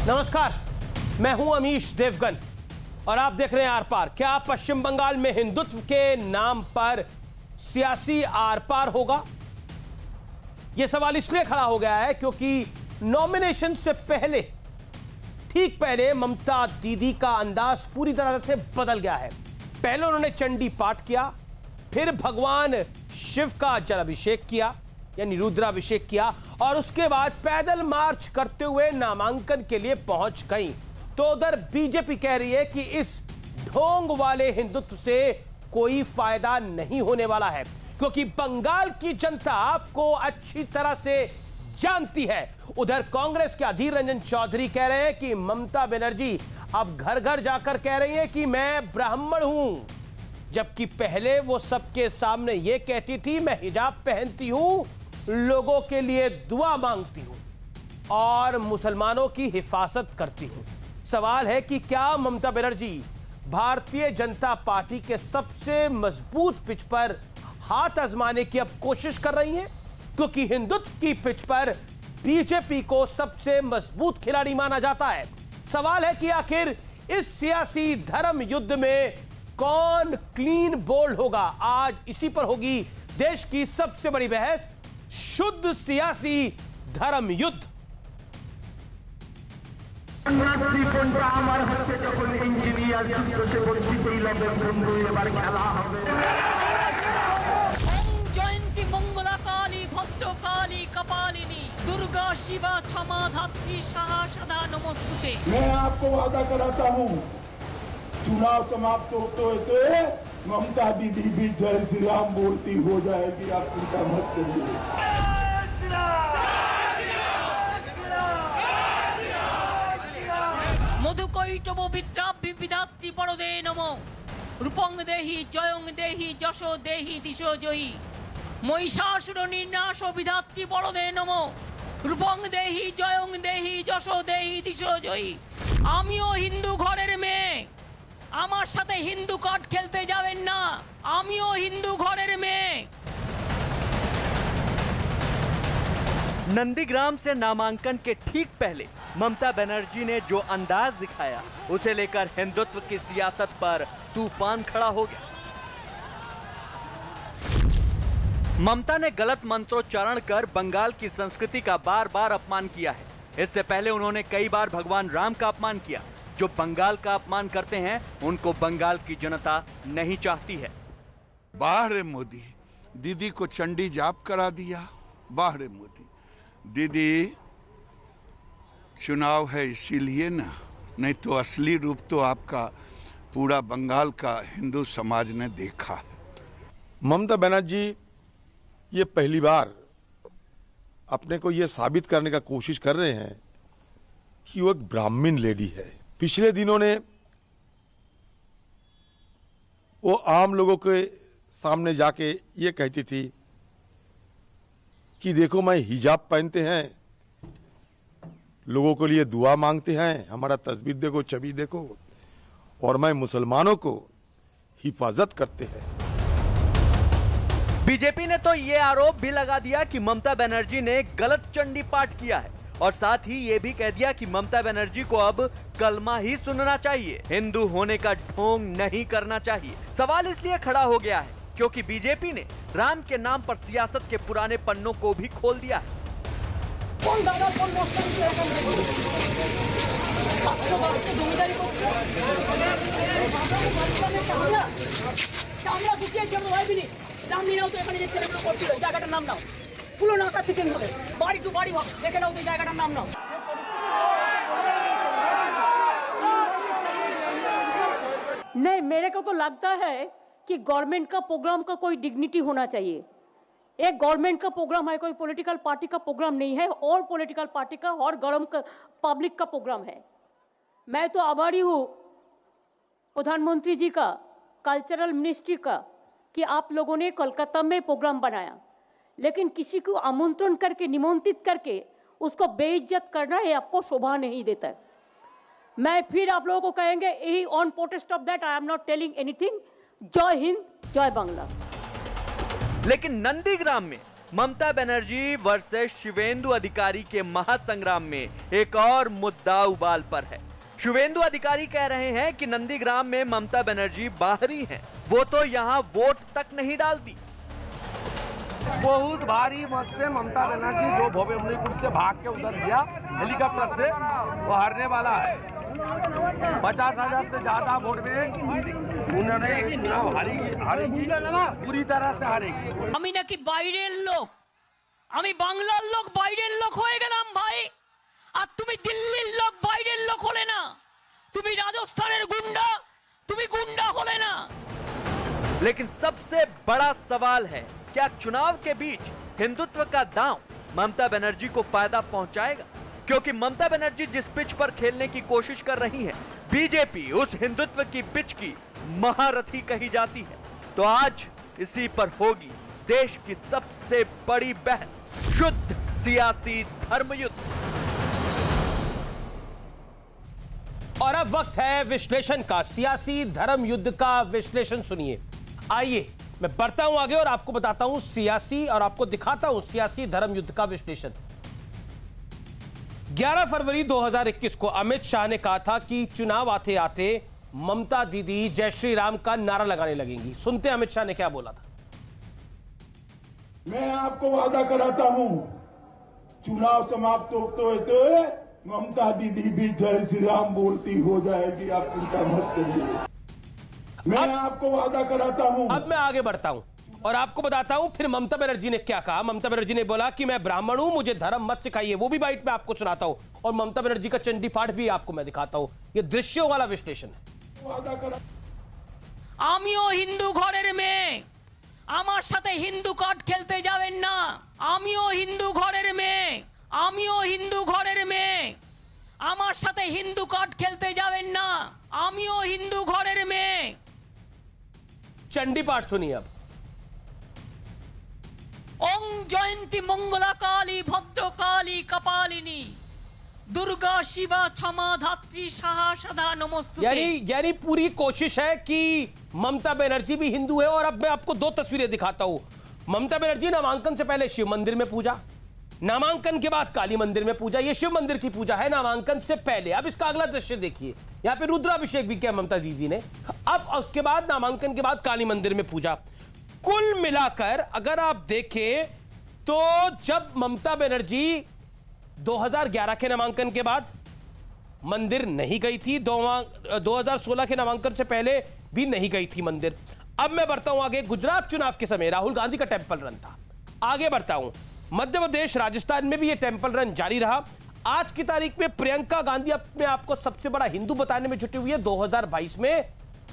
नमस्कार, मैं हूं अमीश देवगन और आप देख रहे हैं आर पार। क्या पश्चिम बंगाल में हिंदुत्व के नाम पर सियासी आर पार होगा? यह सवाल इसलिए खड़ा हो गया है क्योंकि नॉमिनेशन से पहले, ठीक पहले, ममता दीदी का अंदाज पूरी तरह से बदल गया है। पहले उन्होंने चंडी पाठ किया, फिर भगवान शिव का जलाभिषेक किया यानी रुद्राभिषेक किया और उसके बाद पैदल मार्च करते हुए नामांकन के लिए पहुंच गई। तो उधर बीजेपी कह रही है कि इस ढोंग वाले हिंदुत्व से कोई फायदा नहीं होने वाला है क्योंकि बंगाल की जनता आपको अच्छी तरह से जानती है। उधर कांग्रेस के अधीर रंजन चौधरी कह रहे हैं कि ममता बनर्जी अब घर घर जाकर कह रही है कि मैं ब्राह्मण हूं, जबकि पहले वो सबके सामने ये कहती थी मैं हिजाब पहनती हूं, लोगों के लिए दुआ मांगती हूं और मुसलमानों की हिफाजत करती हूं। सवाल है कि क्या ममता बनर्जी भारतीय जनता पार्टी के सबसे मजबूत पिच पर हाथ आजमाने की अब कोशिश कर रही हैं क्योंकि हिंदुत्व की पिच पर बीजेपी को सबसे मजबूत खिलाड़ी माना जाता है। सवाल है कि आखिर इस सियासी धर्म युद्ध में कौन क्लीन बोल्ड होगा? आज इसी पर होगी देश की सबसे बड़ी बहस, शुद्ध सियासी धर्म युद्ध। जयंती मंगला काली भक्त काली कपालिनी दुर्गा शिवा क्षमा धात्री सदा नमस्तुते। मैं आपको वादा कराता हूँ, चुनाव समाप्त होते ममता दीदी भी जय श्री राम बोलती हो जाएगी, आप चिंता मत करिए। मधुकैटभ विद्याभि विधात्री बड़दे नमो रूपं देहि जयं देहि जशो देहि दिशो जयी महिषासुर निर्नाश विधात्री बड़दे नमो रूपं देहि जयं देहि जशो देहि दिशो जयी। आमियो हिंदू घरेर मेये, आमार साथे हिंदू कार्ड खेलते जावेन ना, आमियो हिंदू घरेर मेये। नंदीग्राम से नामांकन के ठीक पहले ममता बनर्जी ने जो अंदाज दिखाया, उसे लेकर हिंदुत्व की सियासत पर तूफान खड़ा हो गया। ममता ने गलत मंत्रोच्चारण कर बंगाल की संस्कृति का बार बार अपमान किया है। इससे पहले उन्होंने कई बार भगवान राम का अपमान किया। जो बंगाल का अपमान करते हैं उनको बंगाल की जनता नहीं चाहती है। बाहर मोदी, दीदी को चंडी जाप करा दिया। बाहर मोदी, दीदी चुनाव है इसीलिए ना, नहीं तो असली रूप तो आपका पूरा बंगाल का हिंदू समाज ने देखा है। ममता बनर्जी ये पहली बार अपने को ये साबित करने का कोशिश कर रहे हैं कि वो एक ब्राह्मण लेडी है। पिछले दिनों ने वो आम लोगों के सामने जाके ये कहती थी कि देखो मैं हिजाब पहनते हैं, लोगों के लिए दुआ मांगते हैं, हमारा तस्वीर देखो, छवि देखो, और मैं मुसलमानों को हिफाजत करते हैं। बीजेपी ने तो ये आरोप भी लगा दिया कि ममता बनर्जी ने गलत चंडी पाठ किया है और साथ ही ये भी कह दिया कि ममता बनर्जी को अब कलमा ही सुनना चाहिए, हिंदू होने का ढोंग नहीं करना चाहिए। सवाल इसलिए खड़ा हो गया है क्योंकि बीजेपी ने राम के नाम पर सियासत के पुराने पन्नों को भी खोल दिया है। नहीं, मेरे को तो लगता है कि गवर्नमेंट का प्रोग्राम का कोई डिग्निटी होना चाहिए। एक गवर्नमेंट का प्रोग्राम है, कोई पॉलिटिकल पार्टी का प्रोग्राम नहीं है, और पॉलिटिकल पार्टी का और गरम पब्लिक का प्रोग्राम है। मैं तो आभारी हूँ प्रधानमंत्री जी का, कल्चरल मिनिस्ट्री का, कि आप लोगों ने कोलकाता में प्रोग्राम बनाया, लेकिन किसी को आमंत्रण करके, निमंत्रित करके उसको बेइज्जत करना ये आपको शोभा नहीं देता है। मैं फिर आप लोगों को कहेंगे, यही on protest of that I am not telling anything. जय हिंद, जय बांग्ला। लेकिन नंदीग्राम में ममता बनर्जी वर्सेस शिवेंदु अधिकारी के महासंग्राम में एक और मुद्दा उबाल पर है। शिवेंदु अधिकारी कह रहे हैं कि नंदीग्राम में ममता बनर्जी बाहरी हैं, वो तो यहाँ वोट तक नहीं डालती। बहुत भारी मत से ममता बनर्जी जो भोवेमुनीपुर से भाग के उधर गया हेलीकॉप्टर से, वो हारने वाला है। 50,000 से ज्यादा वोट में उन्होंने चुनाव हारेगी, पूरी तरह से हारेगी। আমি নাকি বাইরের লোক, আমি বাংলার লোক বাইরের লোক হয়ে গেলাম ভাই, আর তুমি দিল্লির লোক বাইরের লোক হলে না, তুমি রাজস্থানের গুন্ডা, তুমি গুন্ডা হলে না। लेकिन सबसे बड़ा सवाल है, क्या चुनाव के बीच हिंदुत्व का दांव ममता बनर्जी को फायदा पहुंचाएगा? क्योंकि ममता बनर्जी जिस पिच पर खेलने की कोशिश कर रही है, बीजेपी उस हिंदुत्व की पिच की महारथी कही जाती है। तो आज इसी पर होगी देश की सबसे बड़ी बहस, शुद्ध सियासी धर्मयुद्ध। और अब वक्त है विश्लेषण का, सियासी धर्म युद्ध का विश्लेषण सुनिए। आइए मैं बढ़ता हूं आगे और आपको बताता हूं सियासी, और आपको दिखाता हूं सियासी धर्म युद्ध का विश्लेषण। 11 फरवरी 2021 को अमित शाह ने कहा था कि चुनाव आते आते ममता दीदी जय श्री राम का नारा लगाने लगेंगी। सुनते हैं अमित शाह ने क्या बोला था। मैं आपको वादा कराता हूं, चुनाव समाप्त होते ममता दीदी भी जय श्री राम बोलती हो जाएगी, आप चिंता मत करिए। मैं आपको वादा कराता हूं। अब मैं आगे बढ़ता हूं और आपको बताता हूं फिर ममता बनर्जी ने क्या कहा। ममता बनर्जी ने बोला कि मैं ब्राह्मण हूं, मुझे धर्म मत सिखाइए। वो भी बाइट में आपको सुनाता हूं और ममता बनर्जी का चंडी पाठ भी आपको मैं दिखाता हूं। ये दृश्यों वाला विश्लेषण है। वादा करा আমিও হিন্দু ঘরের মেয়ে, আমার সাথে হিন্দু কার্ড খেলতে যাবেন না। আমিও হিন্দু ঘরের মেয়ে, আমিও হিন্দু ঘরের মেয়ে, আমার সাথে হিন্দু কার্ড খেলতে যাবেন না। আমিও হিন্দু ঘরের মেয়ে। चंडी पाठ सुनिए अब। ओम जयंती मंगला काली भद्र काली कपालिनी दुर्गा शिवा क्षमा धात्री सहा सदा नमस्तुते। यानी पूरी कोशिश है कि ममता बनर्जी भी हिंदू है। और अब मैं आपको दो तस्वीरें दिखाता हूं। ममता बनर्जी नामांकन से पहले शिव मंदिर में पूजा, नामांकन के बाद काली मंदिर में पूजा। ये शिव मंदिर की पूजा है नामांकन से पहले। अब इसका अगला दृश्य देखिए, यहाँ पे रुद्राभिषेक भी किया ममता दीदी ने। अब उसके बाद नामांकन के बाद काली मंदिर में पूजा। कुल मिलाकर अगर आप देखें तो जब ममता बनर्जी 2011 के नामांकन के बाद मंदिर नहीं गई थी, 2016 के नामांकन से पहले भी नहीं गई थी मंदिर। अब मैं बढ़ता हूं आगे। गुजरात चुनाव के समय राहुल गांधी का टेंपल रन था। आगे बढ़ता हूं, मध्य प्रदेश राजस्थान में भी यह टेंपल रन जारी रहा। आज की तारीख में प्रियंका गांधी अपने आप को सबसे बड़ा हिंदू बताने में जुटी हुई है 2022 में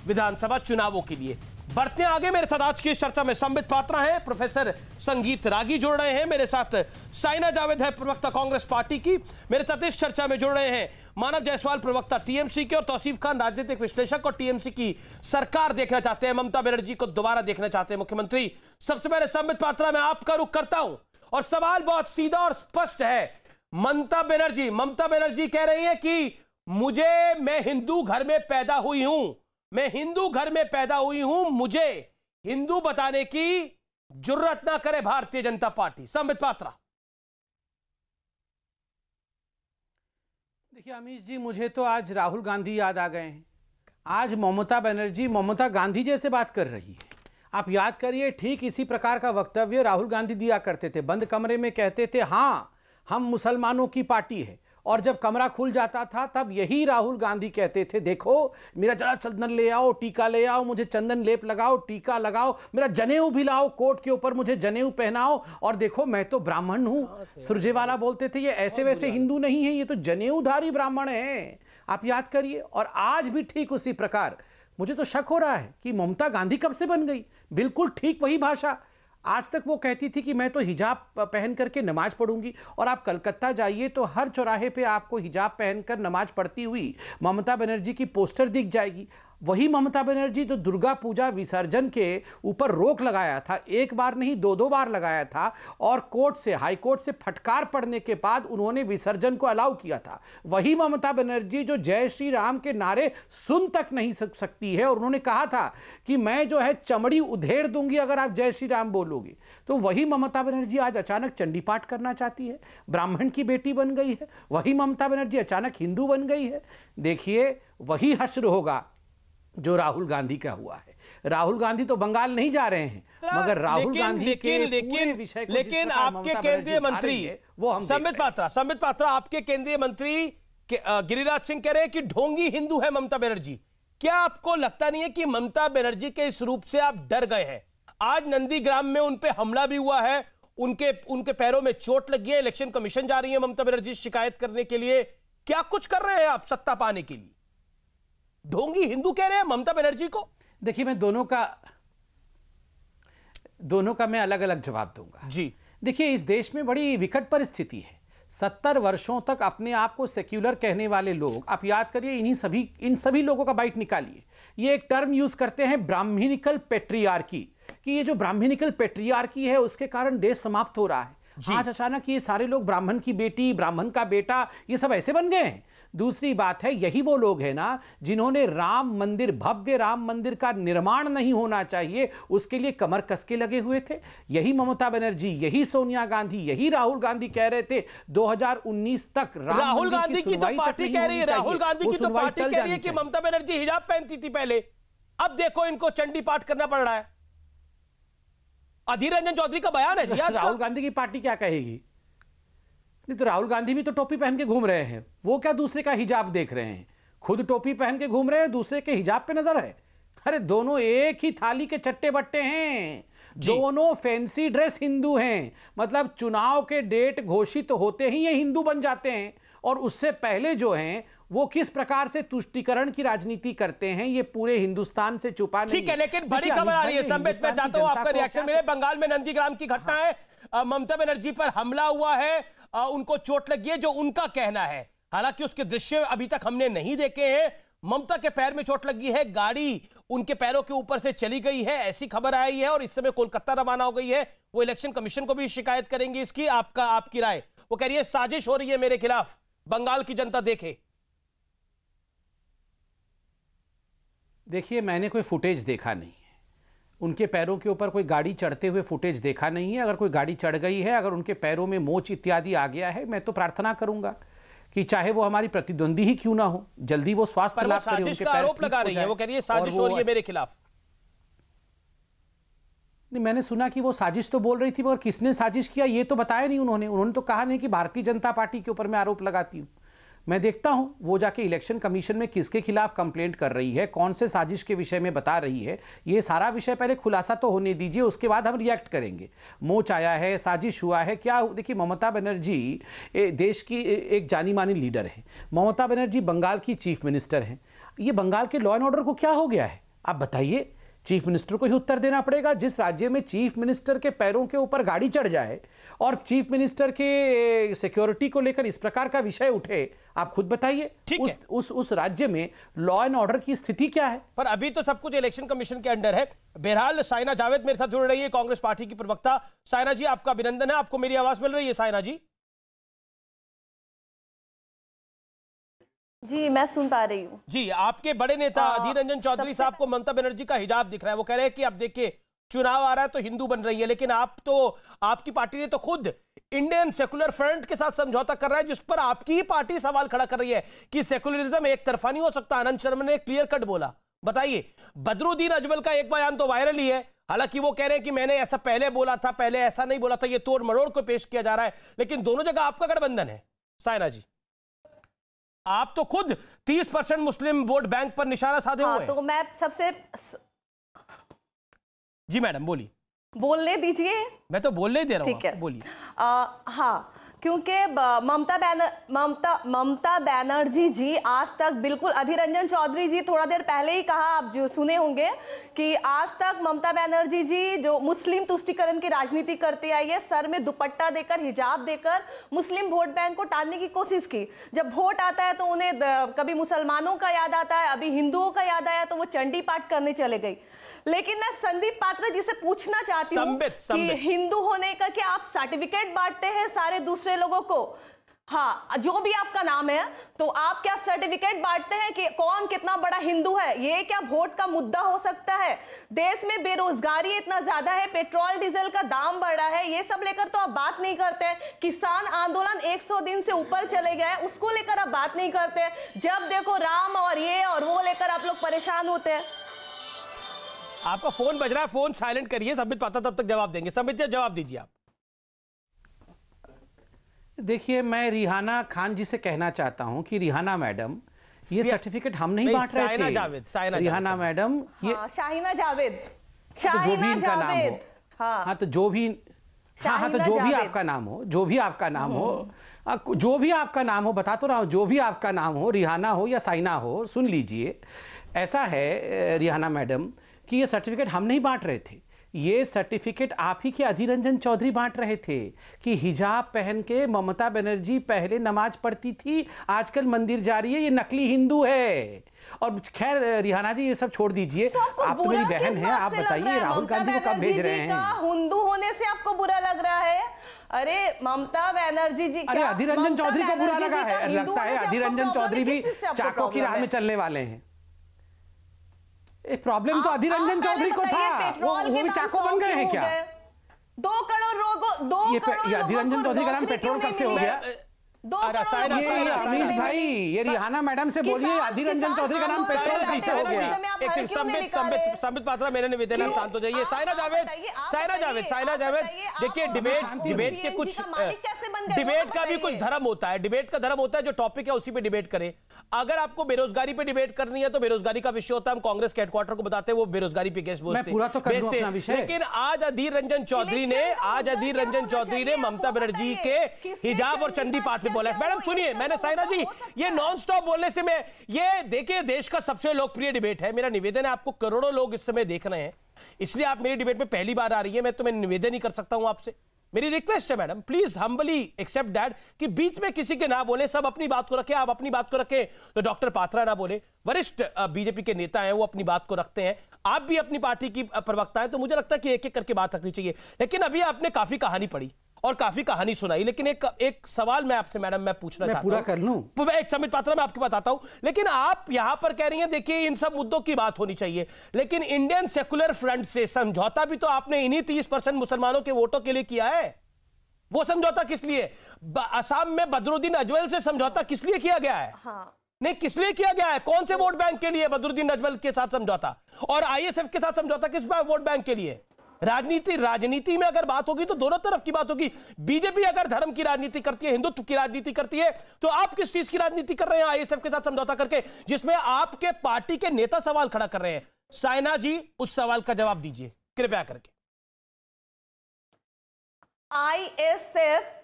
विधानसभा चुनावों के लिए। बढ़ते आगे, मेरे साथ आज की इस चर्चा में संबित पात्रा हैं, प्रोफेसर संगीत रागी जुड़ रहे हैं, मेरे साथ साइना जावेद है प्रवक्ता कांग्रेस पार्टी की, मेरे साथ इस चर्चा में जुड़ रहे हैं मानव जायसवाल प्रवक्ता टीएमसी के, और तौसीफ खान राजनीतिक विश्लेषक और टीएमसी की सरकार देखना चाहते हैं, ममता बनर्जी को दोबारा देखना चाहते हैं मुख्यमंत्री। सबसे पहले संबित पात्रा मैं आपका रुख करता हूं और सवाल बहुत सीधा और स्पष्ट है। ममता बनर्जी कह रही है कि मैं हिंदू घर में पैदा हुई हूं, मैं हिंदू घर में पैदा हुई हूं, मुझे हिंदू बताने की जुर्रत ना करे भारतीय जनता पार्टी। संबित पात्रा। देखिए अमीश जी, मुझे तो आज राहुल गांधी याद आ गए हैं। आज ममता बनर्जी ममता गांधी जैसे बात कर रही है। आप याद करिए, ठीक इसी प्रकार का वक्तव्य राहुल गांधी दिया करते थे। बंद कमरे में कहते थे हां हम मुसलमानों की पार्टी है, और जब कमरा खुल जाता था तब यही राहुल गांधी कहते थे देखो मेरा जरा चंदन ले आओ, टीका ले आओ, मुझे चंदन लेप लगाओ, टीका लगाओ, मेरा जनेऊ भी लाओ, कोट के ऊपर मुझे जनेऊ पहनाओ, और देखो मैं तो ब्राह्मण हूं। सुरजेवाला बोलते थे ये ऐसे वैसे हिंदू नहीं है, ये तो जनेऊधारी ब्राह्मण है। आप याद करिए। और आज भी ठीक उसी प्रकार मुझे तो शक हो रहा है कि ममता गांधी कब से बन गई। बिल्कुल ठीक वही भाषा। आज तक वो कहती थी कि मैं तो हिजाब पहन करके नमाज पढ़ूंगी, और आप कलकत्ता जाइए तो हर चौराहे पे आपको हिजाब पहनकर नमाज पढ़ती हुई ममता बनर्जी की पोस्टर दिख जाएगी। वही ममता बनर्जी जो दुर्गा पूजा विसर्जन के ऊपर रोक लगाया था, एक बार नहीं दो बार लगाया था, और कोर्ट से, हाई कोर्ट से फटकार पड़ने के बाद उन्होंने विसर्जन को अलाउ किया था। वही ममता बनर्जी जो जय श्री राम के नारे सुन तक नहीं सकती है, और उन्होंने कहा था कि मैं जो है चमड़ी उधेड़ दूंगी अगर आप जय श्री राम बोलोगे। तो वही ममता बनर्जी आज अचानक चंडी पाठ करना चाहती है, ब्राह्मण की बेटी बन गई है। वही ममता बनर्जी अचानक हिंदू बन गई है। देखिए, वही हश्र होगा जो राहुल गांधी का हुआ है। राहुल गांधी तो बंगाल नहीं जा रहे हैं, मगर राहुल गांधी के पूरे विषय को, लेकिन आपके केंद्रीय मंत्री वो संबित पात्रा आपके केंद्रीय मंत्री गिरिराज सिंह कह रहे हैं कि ढोंगी हिंदू है ममता बनर्जी। क्या आपको लगता नहीं है कि ममता बनर्जी के इस रूप से आप डर गए हैं? आज नंदीग्राम में उन पे हमला भी हुआ है, उनके पैरों में चोट लगी है, इलेक्शन कमीशन जा रही है ममता बनर्जी शिकायत करने के लिए। क्या कुछ कर रहे हैं आप सत्ता पाने के लिए? ढोंगी हिंदू कह रहे हैं ममता बनर्जी को। देखिए, मैं दोनों का मैं अलग अलग जवाब दूंगा जी। देखिए, इस देश में बड़ी विकट परिस्थिति है। 70 वर्षों तक अपने आप को सेक्युलर कहने वाले लोग, आप याद करिए, इन सभी लोगों का बाइट निकालिए। ये एक टर्म यूज करते हैं ब्राह्मणिकल पेट्रियार्की, कि ये जो ब्राह्मणिकल पेट्रियार्की है उसके कारण देश समाप्त हो रहा है। आज अचानक ये सारे लोग ब्राह्मण की बेटी, ब्राह्मण का बेटा, ये सब ऐसे बन गए हैं। दूसरी बात है, यही वो लोग हैं ना जिन्होंने राम मंदिर, भव्य राम मंदिर का निर्माण नहीं होना चाहिए, उसके लिए कमर कस के लगे हुए थे। यही ममता बनर्जी, यही सोनिया गांधी, यही राहुल गांधी कह रहे थे 2019 तक राहुल गांधी की तो पार्टी कह रही है, राहुल गांधी की तो पार्टी कह रही है कि ममता बनर्जी हिजाब पहनती थी पहले, अब देखो इनको चंडी पाठ करना पड़ रहा है। अधीर रंजन चौधरी का बयान है जी आज। राहुल गांधी की पार्टी क्या कहेगी? नहीं तो राहुल गांधी भी तो टोपी पहन के घूम रहे हैं, वो क्या दूसरे का हिजाब देख रहे हैं? खुद टोपी पहन के घूम रहे हैं, दूसरे के हिजाब पे नजर है। अरे दोनों एक ही थाली के चट्टे बट्टे हैं, दोनों फैंसी ड्रेस हिंदू हैं। मतलब चुनाव के डेट घोषित होते ही ये हिंदू बन जाते हैं, और उससे पहले जो हैं वो किस प्रकार से तुष्टीकरण की राजनीति करते हैं ये पूरे हिंदुस्तान से छुपा नहीं। ठीक है, लेकिन बड़ी खबर आ रही है संबित, मैं चाहता हूं आपका रिएक्शन मिले। बंगाल में नंदीग्राम की घटना है, ममता बनर्जी पर हमला हुआ है, उनको चोट लगी है जो उनका कहना है। हालांकि उसके दृश्य अभी तक हमने नहीं देखे हैं। ममता के पैर में चोट लगी है, गाड़ी उनके पैरों के ऊपर से चली गई है, ऐसी खबर आई है, और इस समय कोलकाता रवाना हो गई है। वो इलेक्शन कमीशन को भी शिकायत करेंगे इसकी। आपकी राय? वो कह रही है साजिश हो रही है मेरे खिलाफ, बंगाल की जनता देखे। देखिए, मैंने कोई फुटेज देखा नहीं है, उनके पैरों के ऊपर कोई गाड़ी चढ़ते हुए फुटेज देखा नहीं है। अगर कोई गाड़ी चढ़ गई है, अगर उनके पैरों में मोच इत्यादि आ गया है, मैं तो प्रार्थना करूंगा कि चाहे वो हमारी प्रतिद्वंदी ही क्यों ना हो, जल्दी वो स्वास्थ्य लाभ करे। साजिश का आरोप लगा रही है, वो कह रही है साजिश हो रही है मेरे खिलाफ। नहीं, मैंने सुना कि वो साजिश तो बोल रही थी, मगर किसने साजिश किया ये तो बताया नहीं उन्होंने तो कहा नहीं कि भारतीय जनता पार्टी के ऊपर मैं आरोप लगाती हूं। मैं देखता हूं वो जाके इलेक्शन कमीशन में किसके खिलाफ कंप्लेंट कर रही है, कौन से साजिश के विषय में बता रही है। ये सारा विषय पहले खुलासा तो होने दीजिए, उसके बाद हम रिएक्ट करेंगे। मोच आया है, साजिश हुआ है, क्या? देखिए, ममता बनर्जी देश की एक जानी मानी लीडर है। ममता बनर्जी बंगाल की चीफ मिनिस्टर हैं। ये बंगाल के लॉ एंड ऑर्डर को क्या हो गया है आप बताइए? चीफ मिनिस्टर को ही उत्तर देना पड़ेगा। जिस राज्य में चीफ मिनिस्टर के पैरों के ऊपर गाड़ी चढ़ जाए और चीफ मिनिस्टर के सिक्योरिटी को लेकर इस प्रकार का विषय उठे, आप खुद बताइए उस राज्य में लॉ एंड ऑर्डर की स्थिति क्या है? पर अभी तो सब कुछ इलेक्शन कमीशन के अंडर है। बहरहाल साइना जावेद मेरे साथ जुड़ रही है, कांग्रेस पार्टी की प्रवक्ता। साइना जी, आपका अभिनंदन है। आपको मेरी आवाज मिल रही है साइना जी? जी, मैं सुन पा रही हूँ जी। आपके बड़े नेता अधीर रंजन चौधरी साहब को ममता बनर्जी का हिजाब दिख रहा है। वो कह रहे हैं कि अब देखिए चुनाव आ रहा है तो हिंदू बन रही है, लेकिन आपकी पार्टी ने तो खुद इंडियन सेकुलर फ्रंट के साथ समझौता कर रहा है, जिस पर आपकी ही पार्टी सवाल खड़ा कर रही है कि सेकुलरिज्म एक तरफा नहीं हो सकता। आनंद शर्मा ने क्लियर कट बोला। बताइए, बदरुद्दीन अजमल का एक बयान तो वायरल ही है। हालांकि वो कह रहे हैं कि मैंने ऐसा पहले बोला था, पहले ऐसा नहीं बोला था, ये तोड़ मरोड़ को पेश किया जा रहा है, लेकिन दोनों जगह आपका गठबंधन है। साइना जी, आप तो खुद 30% मुस्लिम वोट बैंक पर निशाना साधे हुए हैं। तो मैं सबसे जी मैडम बोलिए। बोलने दीजिए, मैं तो बोलने ही दे रहा हूं। ठीक है, बोलिए। हाँ, क्योंकि ममता बैनर्जी जी आज तक बिल्कुल, अधीर रंजन चौधरी जी थोड़ा देर पहले ही कहा, आप जो सुने होंगे कि आज तक ममता बैनर्जी जी जो मुस्लिम तुष्टीकरण की राजनीति करते आई है, सर में दुपट्टा देकर, हिजाब देकर मुस्लिम वोट बैंक को टालने की कोशिश की। जब वोट आता है तो उन्हें कभी मुसलमानों का याद आता है, अभी हिंदुओं का याद आया तो वो चंडी पाठ करने चले गई। लेकिन मैं संदीप पात्रा जी से पूछना चाहती हूँ कि हिंदू होने का क्या आप सर्टिफिकेट बांटते हैं सारे दूसरे लोगों को? हाँ, जो भी आपका नाम है, तो आप क्या सर्टिफिकेट बांटते हैं कि कौन कितना बड़ा हिंदू है? ये क्या वोट का मुद्दा हो सकता है? देश में बेरोजगारी इतना ज्यादा है, पेट्रोल डीजल का दाम बढ़ा है, ये सब लेकर तो आप बात नहीं करते। किसान आंदोलन 100 दिन से ऊपर चले गए, उसको लेकर आप बात नहीं करते। जब देखो राम और ये और वो लेकर आप लोग परेशान होते हैं। आपका फोन बज रहा है, फोन साइलेंट करिए, संबित पात्रा तब तक जवाब देंगे। संबित जी जवाब दीजिए आप। देखिए, मैं रिहाना खान जी से कहना चाहता हूं कि रिहाना मैडम, ये सर्टिफिकेट हम नहीं बांट रहे थे। रिहाना मैडम, ये शाहीना जावेद, जो भी इनका नाम हो, हाँ तो जो भी, हाँ तो जो भी आपका नाम हो, जो भी आपका नाम हो, जो भी आपका नाम हो, बता तो रहा हूं, जो भी आपका नाम हो, रिहाना हो या साइना हो, सुन लीजिए। ऐसा है रिहाना मैडम कि ये सर्टिफिकेट हम नहीं बांट रहे थे, ये सर्टिफिकेट आप ही के अधीर रंजन चौधरी बांट रहे थे कि हिजाब पहन के ममता बनर्जी पहले नमाज पढ़ती थी, आजकल मंदिर जा रही है, ये नकली हिंदू है। और खैर रिहाना जी ये सब छोड़ दीजिए, तो आप तो मेरी बहन हैं, आप बताइए राहुल गांधी को कब भेज रहे हैं? हिंदू होने से आपको बुरा लग रहा है? अरे ममता बनर्जी जी, अरे अधीर रंजन चौधरी को बुरा लगा है? लगता है अधीर रंजन चौधरी भी चाको की राह में चलने वाले हैं। प्रॉब्लम तो अधीर रंजन चौधरी को था, वो भी चाको बन गए हैं क्या? 2 करोड़ लोगों, 2 करोड़ अधीर रंजन चौधरी का नाम पेट्रोल कब से हो गया? भाई ये रिहाना मैडम से बोलिए, अधीर रंजन चौधरी का नाम पेट्रोल कब से हो गया? संबित पात्रा, मेरे निवेदन आप शांत हो जाइए। साइना जावेद, देखिए डिबेट के कुछ, डिबेट का भी कुछ धर्म होता है, डिबेट का धर्म होता है, जो टॉपिक है उसी पे डिबेट करें। अगर आपको बेरोजगारी पे डिबेट करनी है तो बेरोजगारी का विषय होता है, हम कांग्रेस के हेडक्वार्टर को बताते हैं, वो बेरोजगारी पे केस भेजते हैं। लेकिन आज अधीर रंजन चौधरी ने ममता बनर्जी के हिजाब और चंडी पाठ पे बोला। मैडम सुनिए, मैंने साइना जी ये नॉन स्टॉप बोलने से मैं, ये देखिए देश का सबसे लोकप्रिय डिबेट है, मेरा निवेदन है, आपको करोड़ों लोग इस समय देख रहे हैं, इसलिए आप मेरी डिबेट में पहली बार आ रही है, मैं तुम्हें निवेदन ही कर सकता हूं आपसे। मेरी रिक्वेस्ट है madam, please humbly accept that कि बीच में किसी के ना बोले, सब अपनी बात को रखें, आप अपनी बात को रखें तो डॉक्टर पात्रा ना बोले, वरिष्ठ बीजेपी के नेता हैं वो अपनी बात को रखते हैं, आप भी अपनी पार्टी की प्रवक्ता हैं, तो मुझे लगता है कि एक एक करके बात रखनी चाहिए। लेकिन अभी आपने काफी कहानी पढ़ी और काफी कहानी सुनाई, लेकिन एक सवाल मैं आपसे मैडम मैं पूछना चाहता हूं, पूरा कर लूं? एक संबित पात्रा मैं आपकी बताता हूं, लेकिन आप यहां पर कह रही हैं देखिए इन सब मुद्दों की बात होनी चाहिए, लेकिन इंडियन सेकुलर फ्रंट से समझौता भी तो आपने इन्हीं 30% मुसलमानों के वोटों के लिए किया है। वो समझौता किस लिए? असम में बदरुद्दीन अजमल से समझौता किस लिए किया गया है? नहीं, किस लिए किया गया है? कौन से वोट बैंक के लिए बदरुद्दीन अजमल के साथ समझौता? और आईएसएफ के साथ समझौता किस वोट बैंक के लिए? राजनीति में अगर बात होगी तो दोनों तरफ की बात होगी। बीजेपी अगर धर्म की राजनीति करती है, हिंदुत्व की राजनीति करती है, तो आप किस चीज की राजनीति कर रहे हैं आईएसएफ के साथ समझौता करके, जिसमें आपके पार्टी के नेता सवाल खड़ा कर रहे हैं? साइना जी उस सवाल का जवाब दीजिए कृपया करके।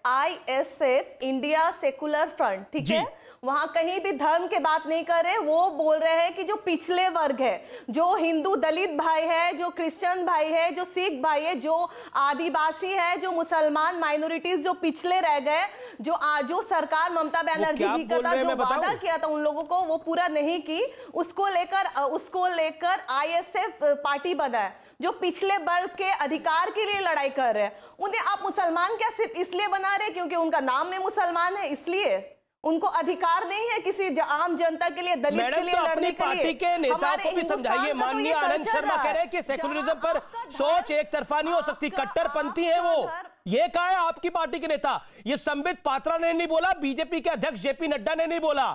आईएसएफ इंडिया सेकुलर फ्रंट, ठीक है, वहां कहीं भी धर्म की बात नहीं कर रहे, वो बोल रहे हैं कि जो पिछले वर्ग है, जो हिंदू दलित भाई है, जो क्रिश्चियन भाई है, जो सिख भाई है, जो आदिवासी है, जो मुसलमान माइनॉरिटीज जो पिछले रह गए, जो सरकार ममता बनर्जी जी का जो वादा किया था उन लोगों को वो पूरा नहीं की, उसको लेकर आईएसएफ पार्टी बना है, जो पिछले वर्ग के अधिकार के लिए लड़ाई कर रहे हैं। उन्हें आप मुसलमान क्या सिर्फ इसलिए बना रहे क्योंकि उनका नाम में मुसलमान है, इसलिए उनको अधिकार नहीं है किसी आम जनता के लिए, दलित के लिए तो लड़ने अपनी पार्टी के नेताओं को भी समझाइए। माननीय आनंद शर्मा कह रहे हैं कि सेकुलरिज्म पर सोच एक तरफा नहीं हो सकती, कट्टरपंथी है वो, ये कहा है आपकी पार्टी के नेता। ये संबित पात्रा ने नहीं बोला, बीजेपी के अध्यक्ष जेपी नड्डा ने नहीं बोला,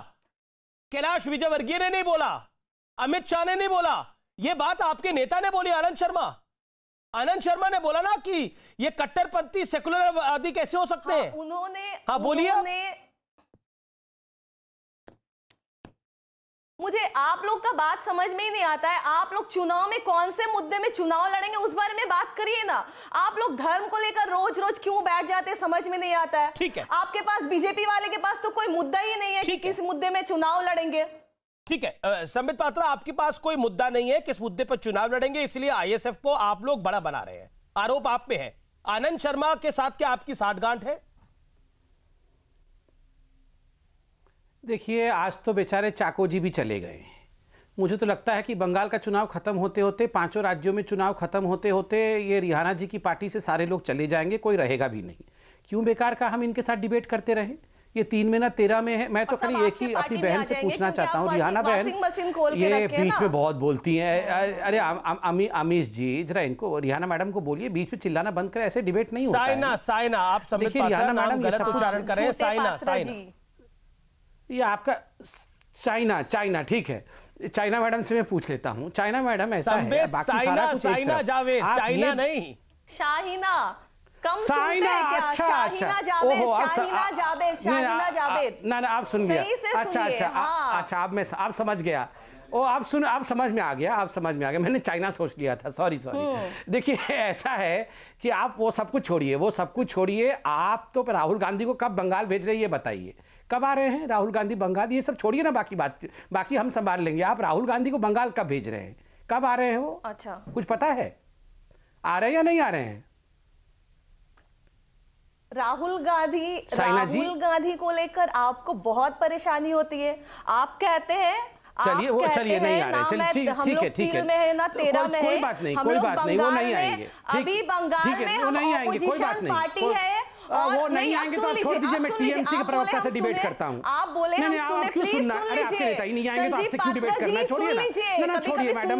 कैलाश विजयवर्गीय ने नहीं बोला, अमित शाह ने नहीं बोला, ये बात आपके नेता ने बोली। आनंद शर्मा ने बोला ना कि ये कट्टरपंथी सेकुलरवादी कैसे हो सकते हैं। उन्होंने हाँ बोलिए। मुझे आप लोग का बात समझ में ही नहीं आता है। आप लोग चुनाव में कौन से मुद्दे में चुनाव लड़ेंगे उस बारे में बात करिए ना। आप लोग धर्म को लेकर रोज रोज क्यों बैठ जाते हैं समझ में नहीं आता है। ठीक है, आपके पास, बीजेपी वाले के पास तो कोई मुद्दा ही नहीं है कि किस मुद्दे में चुनाव लड़ेंगे। ठीक है संबित पात्रा, आपके पास कोई मुद्दा नहीं है किस मुद्दे पर चुनाव लड़ेंगे, इसलिए आईएसएफ को आप लोग बड़ा बना रहे हैं। आरोप आप पे है। आनंद शर्मा के साथ क्या आपकी साठगांठ है? देखिए, आज तो बेचारे चाको जी भी चले गए। मुझे तो लगता है कि बंगाल का चुनाव खत्म होते होते, 5 राज्यों में चुनाव खत्म होते होते ये रिहाना जी की पार्टी से सारे लोग चले जाएंगे, कोई रहेगा भी नहीं। क्यों बेकार का हम इनके साथ डिबेट करते रहे? ये 3 में ना 13 में है। मैं तो खाली एक ही अपनी बहन से पूछना चाहता हूँ, रिहाना बहन, ये बीच में बहुत बोलती हैं। अरे अमीश जी, जरा इनको, रिहाना मैडम को बोलिए बीच में चिल्लाना बंद करें, ऐसे डिबेट नहीं होता है। साइना, आप संबित पात्रा नाम गलत उच्चारण कर रहे हैं। साइना, ये आपका चाइना, ठीक है। चाइना मैडम से मैं पूछ लेता हूँ। चाइना मैडम, ऐसा है साइना जावेद, चाइना नहीं, शाहीना, कम सुनते साइना, हैं क्या? अच्छा, शाहीना जावेद, शाहीना जावेद। ना आप सुन गया। अच्छा, आप समझ गया। आप समझ में आ गया। मैंने चाइना सोच लिया था, सॉरी। देखिए, ऐसा है कि आप वो सब कुछ छोड़िए। आप तो राहुल गांधी को कब बंगाल भेज रहे हैं ये बताइए। कब आ रहे हैं राहुल गांधी बंगाल? ये सब छोड़िए ना, बाकी हम संभाल लेंगे। आप राहुल गांधी को बंगाल कब भेज रहे हैं? कब आ रहे हैं वो? अच्छा, कुछ पता है? आ रहे हैं या नहीं आ रहे हैं? राहुल गांधी को लेकर आपको बहुत परेशानी होती है। आप कहते हैं चलिए नहीं आ रहे, ठीक है, में है ना 13 में है। कोई बात नहीं, वो नहीं आएंगे। अभी बंगाल में हम ऑपोजिशन पार्टी है, वो नहीं आएंगे तो आप छोड़ दीजिए, मैं टीएमसी के प्रवक्ता से डिबेट करता हूं। आप बोले हम सुने, प्लीज सुन लीजिए। आपके नेता ही नहीं आएंगे तो आपसे क्यों डिबेट करना है? छोड़िए ना, छोड़िए मैडम,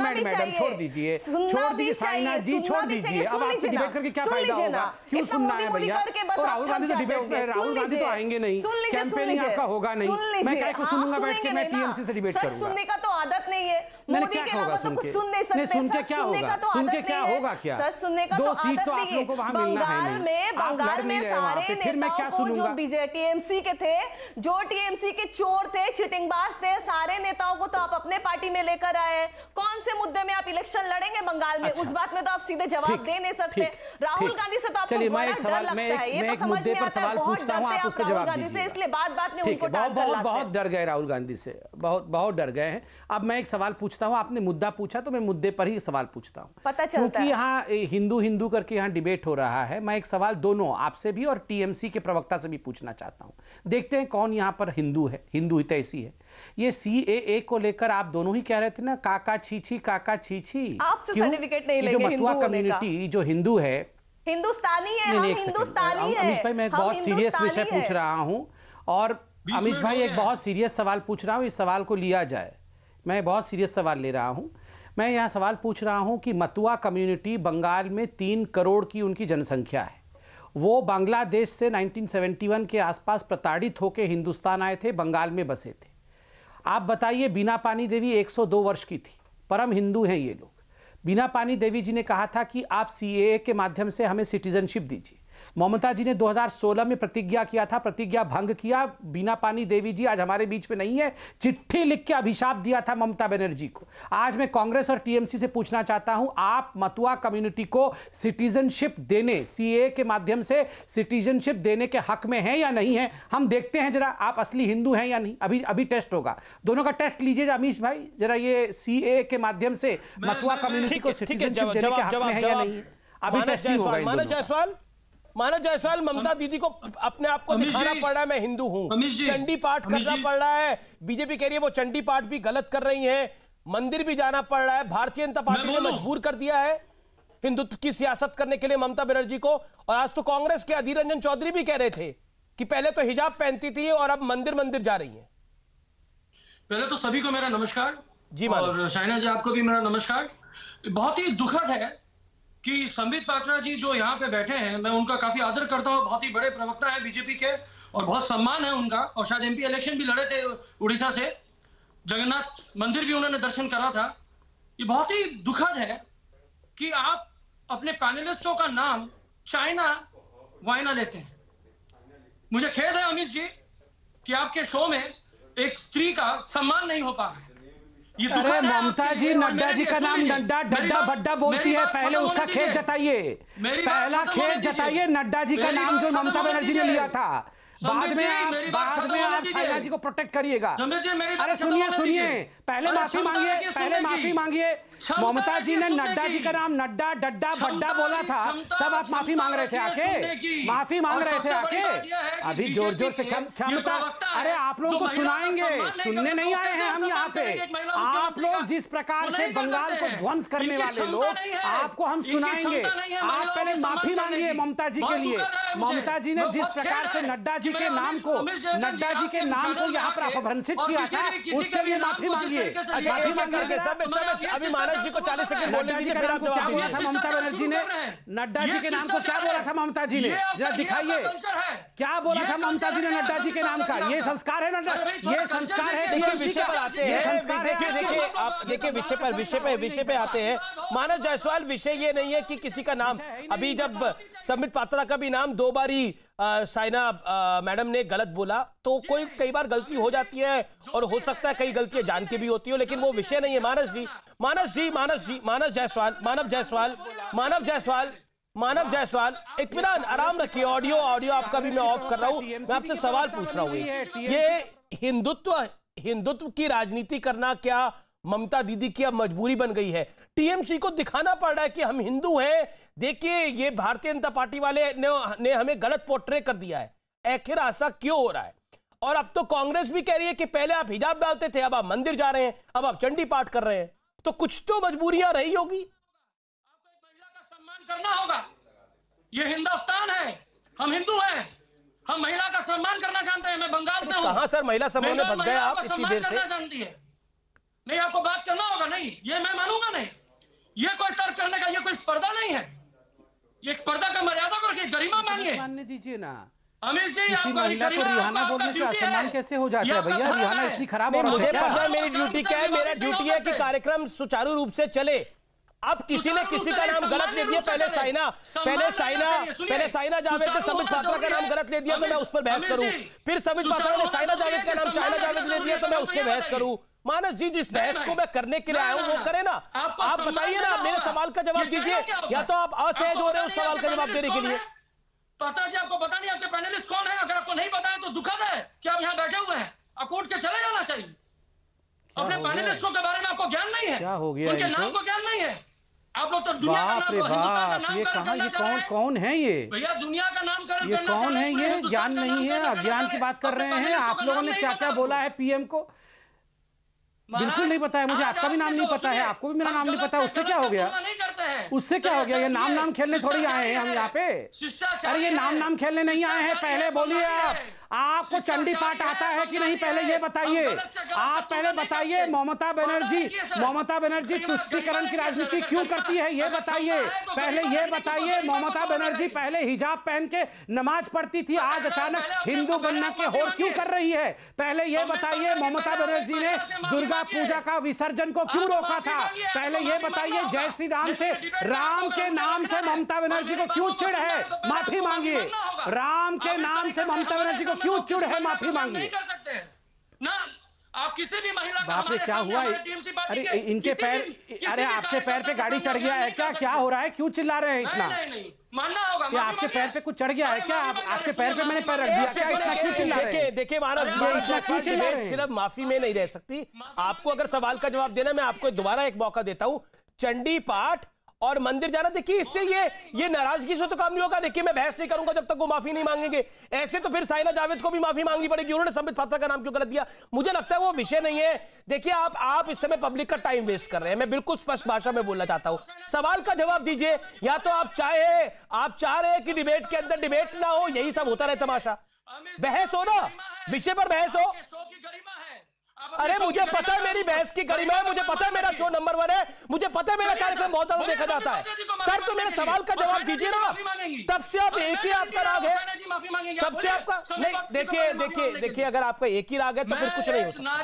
छोड़ दीजिए साइना जी, छोड़ दीजिए। अब आपसे डिबेट करके क्या फायदा होगा? क्यों सुनना है भैया? और राहुल गांधी तो आएंगे नहीं, कैंपेनिंग आपका होगा नहीं। मैं क्या सुनूंगा बैठ के? मैं टीएमसी से डिबेट करूंगा। सुनने का तो आदत नहीं है, मोदी के अलावा तो कुछ सुन नहीं सकते। सुन के क्या होगा? सुन के क्या होगा? क्या सर, सुनने का तो आदत नहीं है। 2 सीट तो आप लोगों को वहां मिलना है नहीं। बंगाल में सारे नेताओं को, जो बीजेपी टीएमसी के थे, जो टीएमसी के चोर थे, चिटिंगबाज थे, सारे नेताओं को तो आप अपने पार्टी में लेकर आए। कौन से मुद्दे में आप इलेक्शन लड़ेंगे बंगाल में? उस बात में तो आप सीधे जवाब दे नहीं सकते। राहुल गांधी से तो आपको बड़ा डर लगता है, ये तो समझ में आता है। बहुत डरते हैं आप राहुल गांधी से, इसलिए बात में उनको बहुत डर गए राहुल गांधी से, बहुत डर गए हैं। अब मैं एक सवाल पूछता हूं, आपने मुद्दा पूछा तो मैं मुद्दे पर ही सवाल पूछता हूं, पता चलता है। क्योंकि यहाँ हिंदू करके यहाँ डिबेट हो रहा है। मैं एक सवाल दोनों आपसे भी और टीएमसी के प्रवक्ता से भी पूछना चाहता हूं। देखते हैं कौन यहाँ पर हिंदू है, हिंदू हितैषी है। ये सीएए को लेकर आप दोनों ही कह रहे थे ना, काका छी, आपसे सर्टिफिकेट नहीं लेंगे। मथुरा कम्युनिटी जो हिंदू है, हिंदुस्तानी है, हम हिंदुस्तानी है। अमीश भाई, मैं एक बहुत सीरियस विषय पूछ रहा हूं, और अमीश भाई एक बहुत सीरियस सवाल पूछ रहा हूं, इस सवाल को लिया जाए। मैं बहुत सीरियस सवाल ले रहा हूं। मैं यहां सवाल पूछ रहा हूं कि मथुरा कम्युनिटी बंगाल में 3 करोड़ की उनकी जनसंख्या है। वो बांग्लादेश से 1971 के आसपास प्रताड़ित होकर हिंदुस्तान आए थे, बंगाल में बसे थे। आप बताइए, बीना पानी देवी 102 वर्ष की थी, परम हिंदू हैं ये लोग। बीना पानी देवी जी ने कहा था कि आप सीएए के माध्यम से हमें सिटीजनशिप दीजिए। ममता जी ने 2016 में प्रतिज्ञा किया था, प्रतिज्ञा भंग किया। बीना पानी देवी जी आज हमारे बीच में नहीं है, चिट्ठी लिख के अभिशाप दिया था ममता बनर्जी को। आज मैं कांग्रेस और टीएमसी से पूछना चाहता हूं, आप मथुरा कम्युनिटी को सिटीजनशिप देने, सीएए के माध्यम से सिटीजनशिप देने के हक में हैं या नहीं है? हम देखते हैं जरा, आप असली हिंदू हैं या नहीं। अभी टेस्ट होगा, दोनों का टेस्ट लीजिए अमीश भाई जरा। ये सीएए के माध्यम से मथुरा कम्युनिटी को सिटीजनशिप देने के हक में है या नहीं? अभी टेस्ट होगा। मानव जायसवाल, ममता दीदी को अपने आप को दिखाना पड़ रहा है मैं हिंदू हूं, चंडी पाठ करना पड़ रहा है। बीजेपी कह रही है वो चंडी पाठ भी गलत कर रही है, मंदिर भी जाना पड़ रहा है। भारतीय जनता पार्टी ने मजबूर कर दिया है हिंदुत्व की सियासत करने के लिए ममता बनर्जी को। और आज तो कांग्रेस के अधीर रंजन चौधरी भी कह रहे थे कि पहले तो हिजाब पहनती थी और अब मंदिर जा रही है। पहले तो सभी को मेरा नमस्कार जी, और शाइना जी आपको भी मेरा नमस्कार। बहुत ही दुखद है कि संबित पात्रा जी जो यहाँ पे बैठे हैं, मैं उनका काफी आदर करता हूँ, बहुत ही बड़े प्रवक्ता हैं बीजेपी के और बहुत सम्मान है उनका। और शायद एमपी इलेक्शन भी लड़े थे उड़ीसा से, जगन्नाथ मंदिर भी उन्होंने दर्शन करा था। ये बहुत ही दुखद है कि आप अपने पैनलिस्टों का नाम चाइना वाइना लेते हैं। मुझे खेद है अमीश जी कि आपके शो में एक स्त्री का सम्मान नहीं हो पा रहा है। अरे ममता जी, नड्डा जी का नाम नड्डा डड्डा भड्डा बोलती है, पहले उसका खेत जताइए, पहला खेत जताइए नड्डा जी का नाम जो ममता बनर्जी ने लिया था। बाद में आप साइना जी को प्रोटेक्ट करिएगा। अरे सुनिए, पहले माफी मांगिए। ममता जी ने नड्डा जी का नाम नड्डा डड्डा भड्डा बोला था, तब आप माफी मांग रहे थे आके। अभी जोर से क्षमता। अरे आप लोगों को सुनाएंगे, सुनने नहीं आए हैं हम यहाँ पे। आप लोग जिस प्रकार से बंगाल को ध्वंस करने वाले लोग, आपको हम सुनाएंगे। आप पहले माफी मांगिए ममता जी के लिए। ममता जी ने जिस प्रकार से नड्डा जी के नाम को यहाँ पर अपभ्रंशित किया था, उसके लिए माफी मांगिए। अभी मानस जी को 40 सेकंड बोलने दीजिए, फिर आप जवाब दीजिए। ममता बनर्जी ने नड्डा जी के नाम को क्या बोला था? ममता जी ने जरा दिखाइए क्या बोला था ममता जी ने नड्डा जी के नाम का। ये संस्कार है नड्डा, ये संस्कार है। देखिए विषय पर आते हैं, देखिए आप देखिए विषय पे आते हैं। मानस जायसवाल, विषय ये नहीं है कि किसी का नाम, अभी जब संबित पात्रा का भी नाम 2 बारी साइना मैडम ने गलत बोला, तो कई बार गलती हो जाती है और हो सकता है कई गलतियां जान के भी होती हो, लेकिन वो विषय नहीं है। मानव जायसवाल इत्मीनान, आराम रखिए। ऑडियो आपका भी मैं ऑफ कर रहा हूं। मैं आपसे सवाल पूछ रहा हूं, ये हिंदुत्व की राजनीति करना क्या ममता दीदी की अब मजबूरी बन गई है? टीएमसी को दिखाना पड़ रहा है कि हम हिंदू हैं। देखिए, ये भारतीय जनता पार्टी वाले ने हमें गलत पोर्ट्रे कर दिया है। आखिर ऐसा क्यों हो रहा है? और अब तो कांग्रेस भी कह रही है कि पहले आप हिजाब डालते थे, अब आप मंदिर जा रहे हैं, अब आप चंडी पाठ कर रहे हैं। तो कुछ तो मजबूरियां रही होगी। आपको एक महिला का सम्मान करना होगा। ये हिंदुस्तान है, हम हिंदू हैं, हम महिला का सम्मान करना जानते हैं। मैं बंगाल से हूं। कहां सर महिला सम्मान में फंस गए आप इतनी देर से? जानती है नहीं, आपको बात करना होगा। नहीं, ये मैं मानूंगा नहीं। ये कोई तर्क करने का, ये कोई स्पर्धा नहीं है। ये स्पर्धा का मर्यादा को रखिए, गरिमा मानिए। मानने दीजिए ना अमित जी, आपका महिला को रिहाना बोलने से असम्मान कैसे हो जाता है भैया? रिहाना इतनी खराब हो रही है। मुझे पता है मेरी ड्यूटी क्या है। मेरा ड्यूटी है कि कार्यक्रम सुचारू रूप से चले। अब किसी ने किसी का नाम गलत ले दिया, पहले साइना जावेद ने संबित पात्रा का नाम गलत ले दिया तो मैं उस पर बहस करूं। फिर संबित पात्रा ने साइना जावेद का नाम चाइना जावेद ले दिया तो मैं उस पर बहस करूं। मानस जी, जिस बहस को मैं करने के लिए आया हूं वो करे ना। आप बताइए ना, मेरे सवाल का जवाब दीजिए, या तो आप असहज हो रहे हो उस सवाल का जवाब देने के लिए। पता जी, आपको पता नहीं आपके पैनलिस्ट कौन है? अगर आपको नहीं पता है तो दुखद है कि आप यहाँ बैठे हुए हैं। आप उठ के चले जाना चाहिए। अपने पैनलिस्टों के बारे में आपको ज्ञान नहीं है, क्या हो गया? उनके नाम को ज्ञान नहीं है। आप लोग तो दुनिया का नाम, हिंदुस्तान का नामकरण करना चाह रहे हैं। कौन है ये भैया? दुनिया का नामकरण ये कौन है? ये ज्ञान नहीं है, अज्ञान की बात कर रहे हैं। आप लोगों ने क्या क्या बोला है पीएम को? बिल्कुल नहीं पता है मुझे। आपका भी नाम नहीं पता है, आपको भी मेरा नाम नहीं पता। उससे क्या हो गया? उससे क्या हो गया? ये नाम खेलने थोड़ी आए हैं हम यहाँ पे। अरे ये नाम खेलने नहीं आए हैं। पहले बोलिए, आपको चंडी पाठ आता है कि नहीं, पहले ये बताइए। आप पहले बताइए, ममता बनर्जी तुष्टीकरण की राजनीति क्यों करती है, ये बताइए। पहले ये बताइए, ममता बनर्जी पहले हिजाब पहन के नमाज पढ़ती थी, आज अचानक हिंदू बनने के होड़ क्यों कर रही है? पहले ये बताइए, ममता बनर्जी ने दुर्गा पूजा का विसर्जन को क्यों रोका था? पहले ये बताइए, जय श्री राम से, राम के नाम से ममता बनर्जी को क्यों चिढ़ है? माफी मांगिए। राम के नाम से ममता बनर्जी को क्यों चिढ़ है? माफी मांगिए। कर सकते हैं ना आप किसी भी महिला का। बाप रे, क्या हुआ? अरे इनके पैर, अरे आपके पैर पे गाड़ी चढ़ गया है क्या? क्या हो रहा है? क्यों चिल्ला रहे हैं इतना? नहीं, मानना होगा। क्या आपके पैर पे कुछ चढ़ गया है क्या? आपके पैर पे मैंने पैर रख दिया क्या? इतना क्यों चिल्ला रहे हैं? देखिए मानव, सिर्फ माफी में नहीं रह सकती। आपको अगर सवाल का जवाब देना, मैं आपको दोबारा एक मौका देता हूं। चंडी पाठ और मंदिर जाना, देखिए इससे ये नाराजगी से तो काम नहीं होगा। देखिए मैं बहस नहीं करूंगा जब तक वो माफी नहीं मांगेंगे। ऐसे तो फिर साइना जावेद को भी माफी मांगनी पड़ेगी, उन्होंने संबित पात्रा का नाम क्यों गलत दिया। मुझे लगता है वो विषय नहीं है। देखिए आप इस समय पब्लिक का टाइम वेस्ट कर रहे हैं। मैं बिल्कुल स्पष्ट भाषा में बोलना चाहता हूं, सवाल का जवाब दीजिए। या तो आप चाह रहे हैं कि डिबेट के अंदर डिबेट ना हो, यही सब होता रहे तमाशा। बहस हो ना, विषय पर बहस हो। अरे मुझे पता है मेरी बहस की गरिमा है, मुझे पता है मेरा शो नंबर 1 है, मुझे पता है मेरा कार्यक्रम बहुत ज्यादा देखा जाता है। सर तो मेरे सवाल का जवाब दीजिए ना। तब से आप एक ही आपका राग है, तब से आपका नहीं। देखिए अगर आपका एक ही राग है तो फिर कुछ नहीं हो सकता।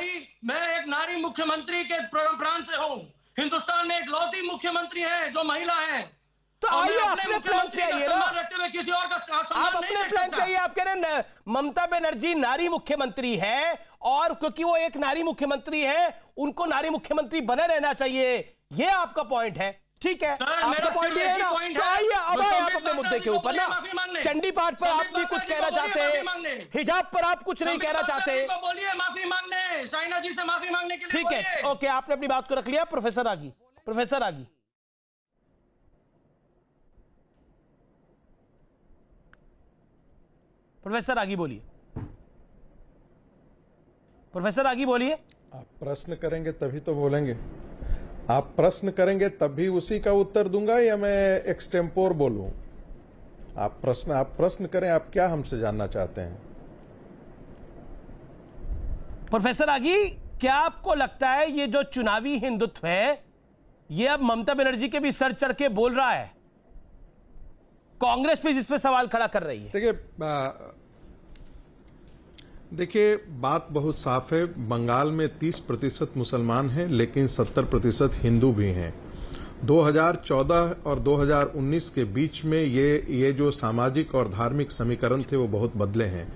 मैं एक नारी मुख्यमंत्री के प्रांत से हूँ। हिंदुस्तान में इकलौती मुख्यमंत्री है जो महिला है। तो आइए अपने प्लान पे आइए ना, किसी और का आप अपने प्लान पे आइए। आप कह रहे हैं ममता बनर्जी नारी मुख्यमंत्री है और क्योंकि वो एक नारी मुख्यमंत्री है, उनको नारी मुख्यमंत्री बने रहना चाहिए, ये आपका पॉइंट है। ठीक है, आपका पॉइंट ये है ना, तो आइए अब आए आप अपने मुद्दे के ऊपर ना। चंडी पाठ पर आप भी कुछ कहना चाहते हैं, हिजाब पर आप कुछ नहीं कहना चाहते, बोलिए माफी मांगने, साइना जी से माफी मांगने के लिए। ठीक है, ओके, आपने अपनी बात को रख लिया। प्रोफेसर आगी, प्रोफेसर आगी, प्रोफेसर आगी बोलिए, प्रोफेसर आगी बोलिए। आप प्रश्न करेंगे तभी तो बोलेंगे, आप प्रश्न करेंगे तब भी उसी का उत्तर दूंगा या मैं एक्सटेम्पोर बोलूं? आप प्रश्न करें, आप क्या हमसे जानना चाहते हैं? प्रोफेसर आगी, क्या आपको लगता है ये जो चुनावी हिंदुत्व है, ये अब ममता बनर्जी के भी सर चढ़ के बोल रहा है, कांग्रेस भी जिस पे सवाल खड़ा कर रही है? देखिए, बात बहुत साफ है। बंगाल में 30% मुसलमान हैं, लेकिन 70% हिंदू भी हैं। 2014 और 2019 के बीच में ये जो सामाजिक और धार्मिक समीकरण थे वो बहुत बदले हैं।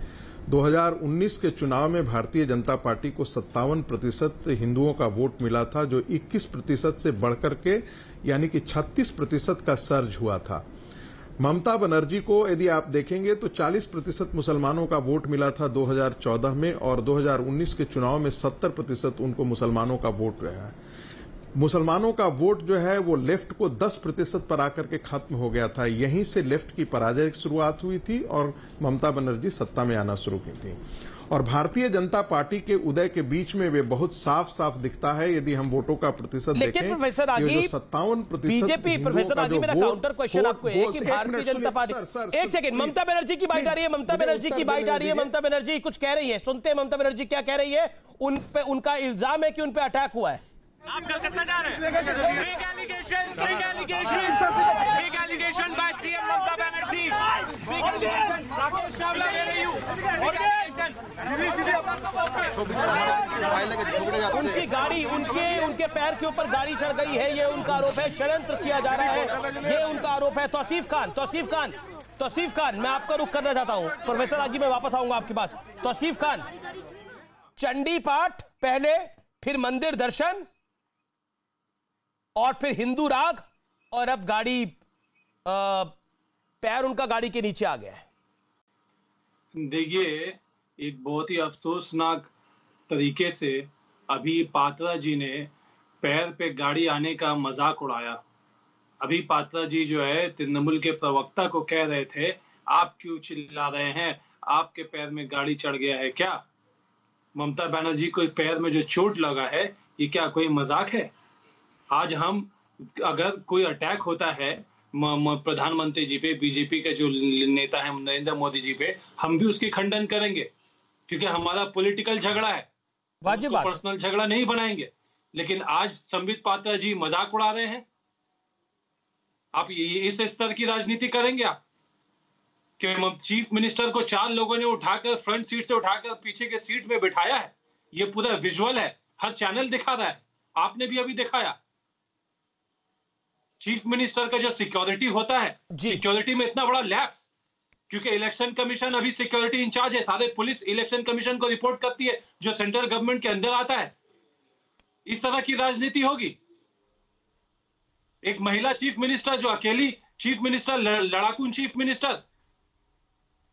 2019 के चुनाव में भारतीय जनता पार्टी को 57% हिंदुओं का वोट मिला था, जो 21% से बढ़कर के यानी कि 36% का सर्ज हुआ था। ममता बनर्जी को यदि आप देखेंगे तो 40% मुसलमानों का वोट मिला था 2014 में, और 2019 के चुनाव में 70% उनको मुसलमानों का वोट रहा है। मुसलमानों का वोट जो है वो लेफ्ट को 10% पर आकर के खत्म हो गया था। यहीं से लेफ्ट की पराजय की शुरुआत हुई थी और ममता बनर्जी सत्ता में आना शुरू की थी। और भारतीय जनता पार्टी के उदय के बीच में वे बहुत साफ साफ दिखता है यदि हम वोटों का प्रतिशत देखें। लेकिन प्रोफेसर आगी, 57% बीजेपी, प्रोफेसर आगी, मेरा काउंटर क्वेश्चन आपको है कि भारतीय जनता पार्टी, एक सेकंड, ममता बनर्जी की बाइट आ रही है, ममता बनर्जी की बाइट आ रही है, ममता बनर्जी कुछ कह रही है, सुनते हैं ममता बनर्जी क्या कह रही है। उन पे उनका इल्जाम है कि उन पे अटैक हुआ है। आप कलकत्ता जा रहे हैं? Big allegation by CM Mamata Banerjee. Big allegation. Rakesh Chawla where are you? उनकी गाड़ी, उनके पैर के ऊपर गाड़ी चढ़ गई है, ये उनका आरोप है। षड्यंत्र किया जा रहा है, ये उनका आरोप है। तौसीफ खान, मैं आपका रुख करना चाहता हूं। प्रोफेसर आगी, मैं वापस आऊंगा आपके पास। तौसीफ खान, चंडी पाठ पहले, फिर मंदिर दर्शन, और फिर हिंदू राग, और अब गाड़ी पैर उनका गाड़ी के नीचे आ गया है। देखिए, एक बहुत ही अफसोसनाक तरीके से अभी पात्रा जी ने पैर पे गाड़ी आने का मजाक उड़ाया। अभी पात्रा जी जो है तृणमूल के प्रवक्ता को कह रहे थे, आप क्यों चिल्ला रहे हैं, आपके पैर में गाड़ी चढ़ गया है क्या? ममता बनर्जी को पैर में जो चोट लगा है, ये क्या कोई मजाक है? आज हम अगर कोई अटैक होता है प्रधानमंत्री जी पे, बीजेपी के जो नेता है नरेंद्र मोदी जी पे, हम भी उसकी खंडन करेंगे, क्योंकि हमारा पॉलिटिकल झगड़ा है, उसको पर्सनल झगड़ा नहीं बनाएंगे। लेकिन आज संबित पात्रा जी मजाक उड़ा रहे हैं। आप इस स्तर की राजनीति करेंगे आप? कि चीफ मिनिस्टर को 4 लोगों ने उठाकर फ्रंट सीट से उठाकर पीछे के सीट में बिठाया है। ये पूरा विजुअल है, हर चैनल दिखा रहा है, आपने भी अभी दिखाया। चीफ मिनिस्टर का जो सिक्योरिटी होता है, सिक्योरिटी में इतना बड़ा लैप्स, क्योंकि इलेक्शन कमीशन अभी सिक्योरिटी इंचार्ज है, सारे पुलिस इलेक्शन कमीशन को रिपोर्ट करती है, जो सेंट्रल गवर्नमेंट के अंदर आता है। इस तरह की राजनीति होगी? एक महिला चीफ मिनिस्टर, जो अकेली चीफ मिनिस्टर, लड़ाकू चीफ मिनिस्टर।